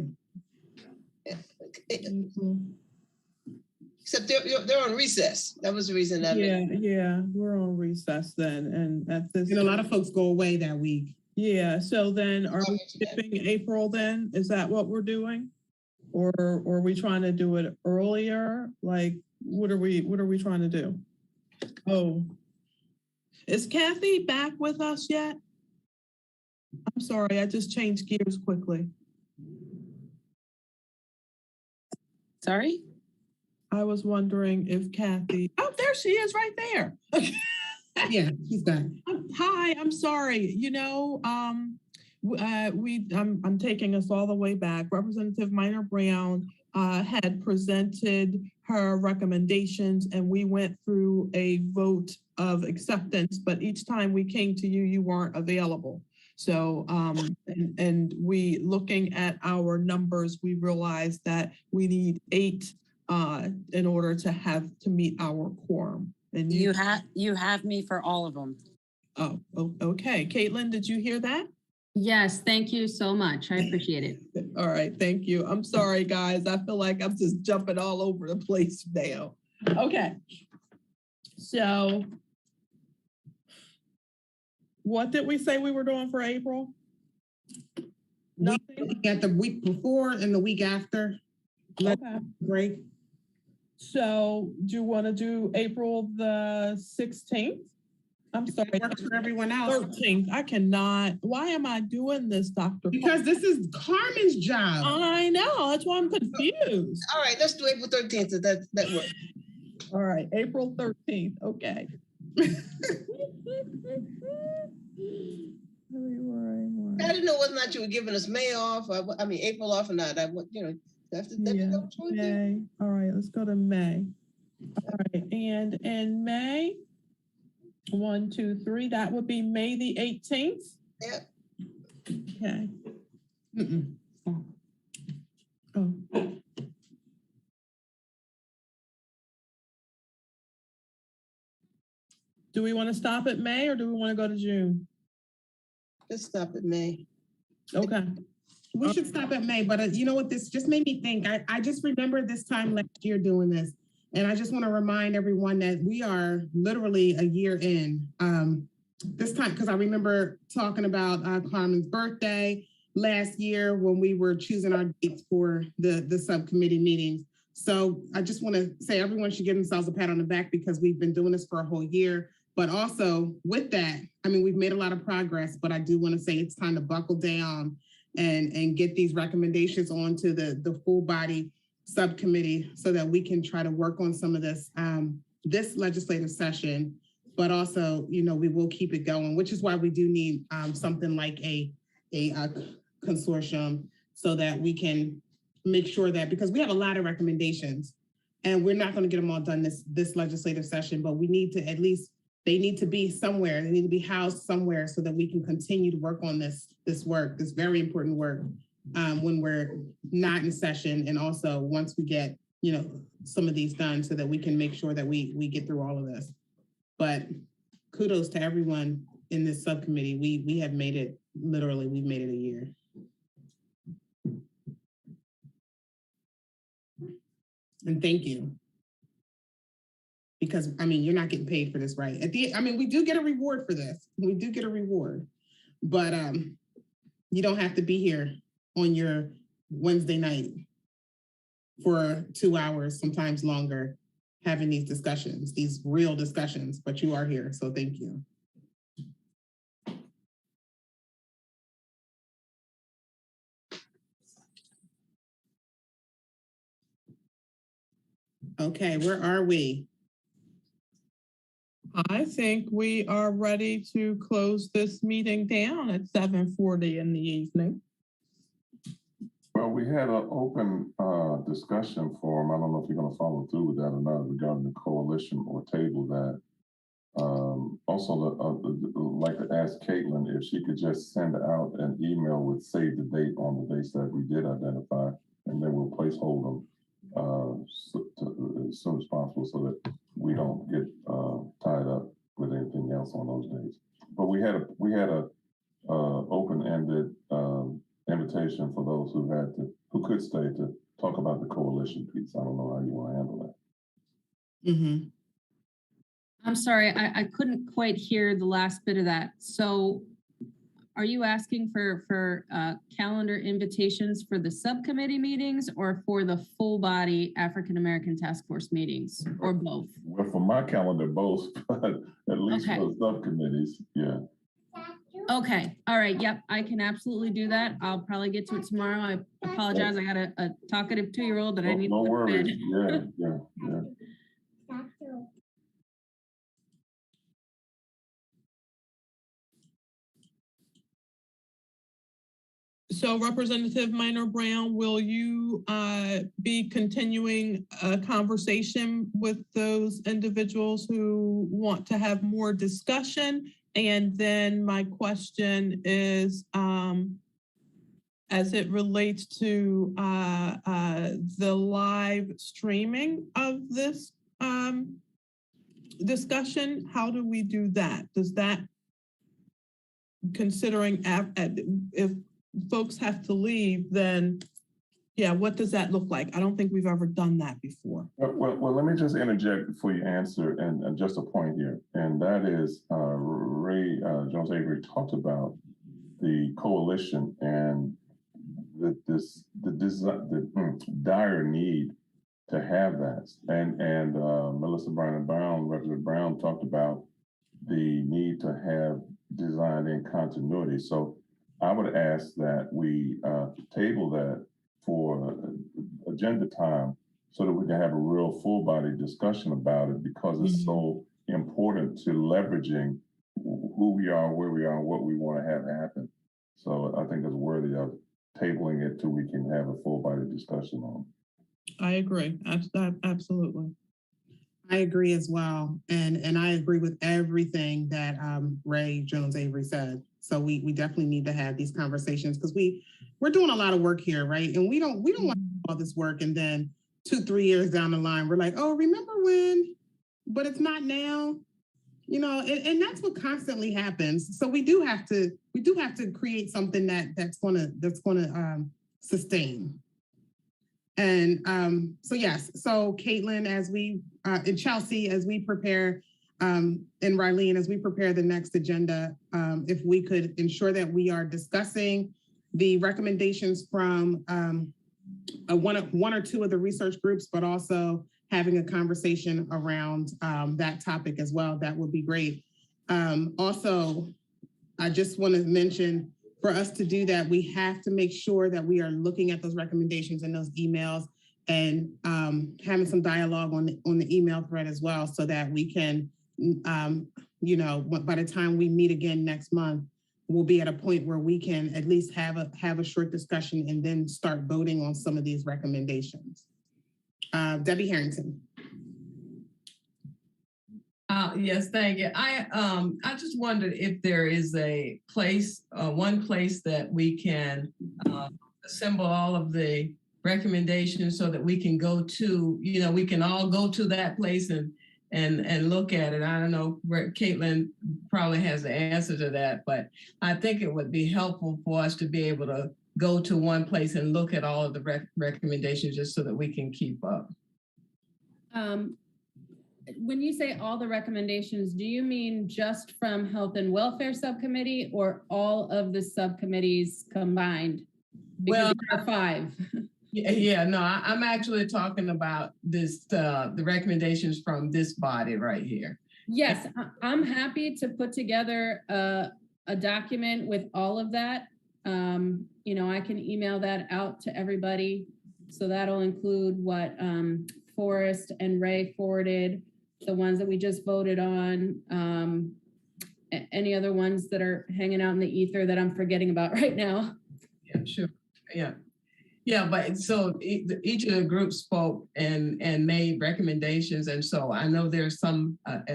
Except they're on recess. That was the reason that. Yeah, we're on recess then, and at this. And a lot of folks go away that week. Yeah. So then, are we skipping April? Then is that what we're doing, or are we trying to do it earlier? Like, what are we trying to do? Oh, is Kathy back with us yet? I'm sorry, I just changed gears quickly. Sorry? I was wondering if Kathy, oh, there she is right there. Yeah, she's done. Hi, I'm sorry. You know, I'm taking us all the way back. Representative Minor Brown had presented her recommendations and we went through a vote of acceptance, but each time we came to you, you weren't available. So, and we, looking at our numbers, we realized that we need 8 in order to meet our quorum. And you have me for all of them. Oh, okay. Caitlin, did you hear that? Yes, thank you so much. I appreciate it. All right, thank you. I'm sorry, guys. I feel like I'm just jumping all over the place now. Okay. So, what did we say we were doing for April? Nothing? At the week before and the week after. Okay. Break. So, do you want to do April the 16th? I'm sorry. It works for everyone else. 13th. I cannot. Why am I doing this, Dr. Because this is Carmen's job. I know. That's why I'm confused. All right, let's do April 13th. So that works. All right, April 13th. Okay. I didn't know whether or not you were giving us May off. I mean, April off or not. May. All right, let's go to May. All right, and in May, 1, 2, 3, that would be May the 18th. Yep. Okay. Stop. Oh. Do we want to stop at May or do we want to go to June? Let's stop at May. Okay. We should stop at May, but you know what? This just made me think. I just remember this time last year doing this. And I just want to remind everyone that we are literally a year in. This time, because I remember talking about Carmen's birthday last year when we were choosing our dates for the subcommittee meetings. So I just want to say everyone should give themselves a pat on the back because we've been doing this for a whole year. But also with that, I mean, we've made a lot of progress, but I do want to say it's time to buckle down and get these recommendations onto the full body subcommittee so that we can try to work on some of this this legislative session, but also, you know, we will keep it going, which is why we do need something like a consortium so that we can make sure that, because we have a lot of recommendations and we're not going to get them all done this legislative session, but we need to at least, they need to be somewhere, they need to be housed somewhere so that we can continue to work on this work, this very important work. When we're not in session, and also once we get, you know, some of these done so that we can make sure that we get through all of this. But kudos to everyone in this subcommittee. We have made it, literally, we've made it a year. And thank you. Because, I mean, you're not getting paid for this, right? I mean, we do get a reward for this. We do get a reward, but you don't have to be here on your Wednesday night for 2 hours, sometimes longer, having these discussions, these real discussions, but you are here, so thank you. Okay, where are we? I think we are ready to close this meeting down at 7:40 in the evening. Well, we had an open discussion forum. I don't know if you're going to follow through with that or not regarding the coalition or table that. Also, I'd like to ask Caitlin if she could just send out an email with save the date on the dates that we did identify, and then we'll placehold them as soon as possible so that we don't get tied up with anything else on those days. But we had a open-ended invitation for those who could stay to talk about the coalition piece. I don't know how you want to handle that. Mm-hmm. I'm sorry, I couldn't quite hear the last bit of that. So are you asking for calendar invitations for the subcommittee meetings or for the full body African American Task Force meetings, or both? Well, for my calendar, both, but at least Okay. for the subcommittees, yeah. Okay, all right, yep, I can absolutely do that. I'll probably get to it tomorrow. I apologize, I got a talkative 2-year-old that I need No to put to worries, bed. yeah. So Representative Minor Brown, will you be continuing a conversation with those individuals who want to have more discussion? And then my question is, as it relates to the live streaming of this discussion, how do we do that? Does that, considering if folks have to leave, then yeah, what does that look like? I don't think we've ever done that before. Well, let me just interject before you answer, and just a point here, and that is Ray Jones Avery talked about the coalition and the dire need to have that, and Melissa Brown, Representative Brown, talked about the need to have design and continuity. So I would ask that we table that for agenda time so that we can have a real full body discussion about it, because it's so important to leveraging who we are, where we are, and what we want to have happen. So I think it's worthy of tabling it till we can have a full body discussion on it. I agree, absolutely. I agree as well. And I agree with everything that Ray Jones Avery said. So we definitely need to have these conversations, because we're doing a lot of work here, right? And we don't want to do all this work and then 2-3 years down the line, we're like, oh, remember when? But it's not now, you know, and that's what constantly happens. So we do have to create something that's gonna sustain. And so yes, so Caitlin, and Chelsea, as we prepare, and Rylene, as we prepare the next agenda, if we could ensure that we are discussing the recommendations from one or two of the research groups, but also having a conversation around that topic as well, that would be great. Also, I just want to mention, for us to do that, we have to make sure that we are looking at those recommendations and those emails, and having some dialogue on the email thread as well, so that we can, you know, by the time we meet again next month, we'll be at a point where we can at least have a short discussion and then start voting on some of these recommendations. Debbie Harrington. Yes, thank you. I just wondered if there is a place, one place that we can assemble all of the recommendations so that we can go to, you know, we can all go to that place and look at it. I don't know where Caitlin probably has the answer to that, but I think it would be helpful for us to be able to go to one place and look at all of the recommendations, just so that we can keep up. When you say all the recommendations, do you mean just from Health and Welfare Subcommittee, or all of the subcommittees combined? Because Well, there are 5. Yeah, no, I'm actually talking about this, the recommendations from this body right here. Yes, I'm happy to put together a document with all of that. You know, I can email that out to everybody. So that'll include what Forrest and Ray forwarded, the ones that we just voted on, any other ones that are hanging out in the ether that I'm forgetting about right now. Yeah, sure. Yeah. Yeah, but so each of the groups spoke and made recommendations. And so I know there's a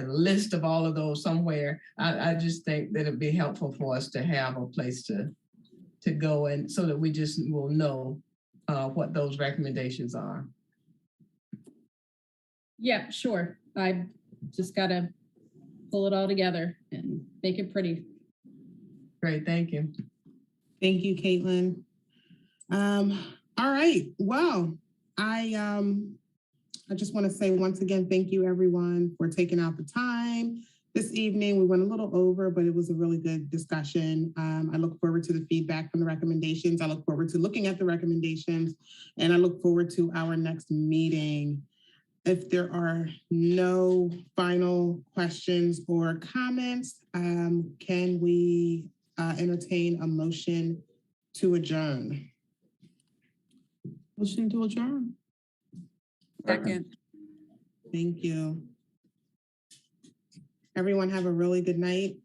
list of all of those somewhere. I just think that it'd be helpful for us to have a place to go and so that we just will know what those recommendations are. Yeah, sure. I just got to pull it all together and make it pretty. Great, thank you. Thank you, Caitlin. All right, well, I just want to say once again, thank you everyone for taking out the time this evening. We went a little over, but it was a really good discussion. I look forward to the feedback from the recommendations. I look forward to looking at the recommendations, and I look forward to our next meeting. If there are no final questions or comments, can we entertain a motion to adjourn? Motion to adjourn. Second. Thank you. Everyone have a really good night.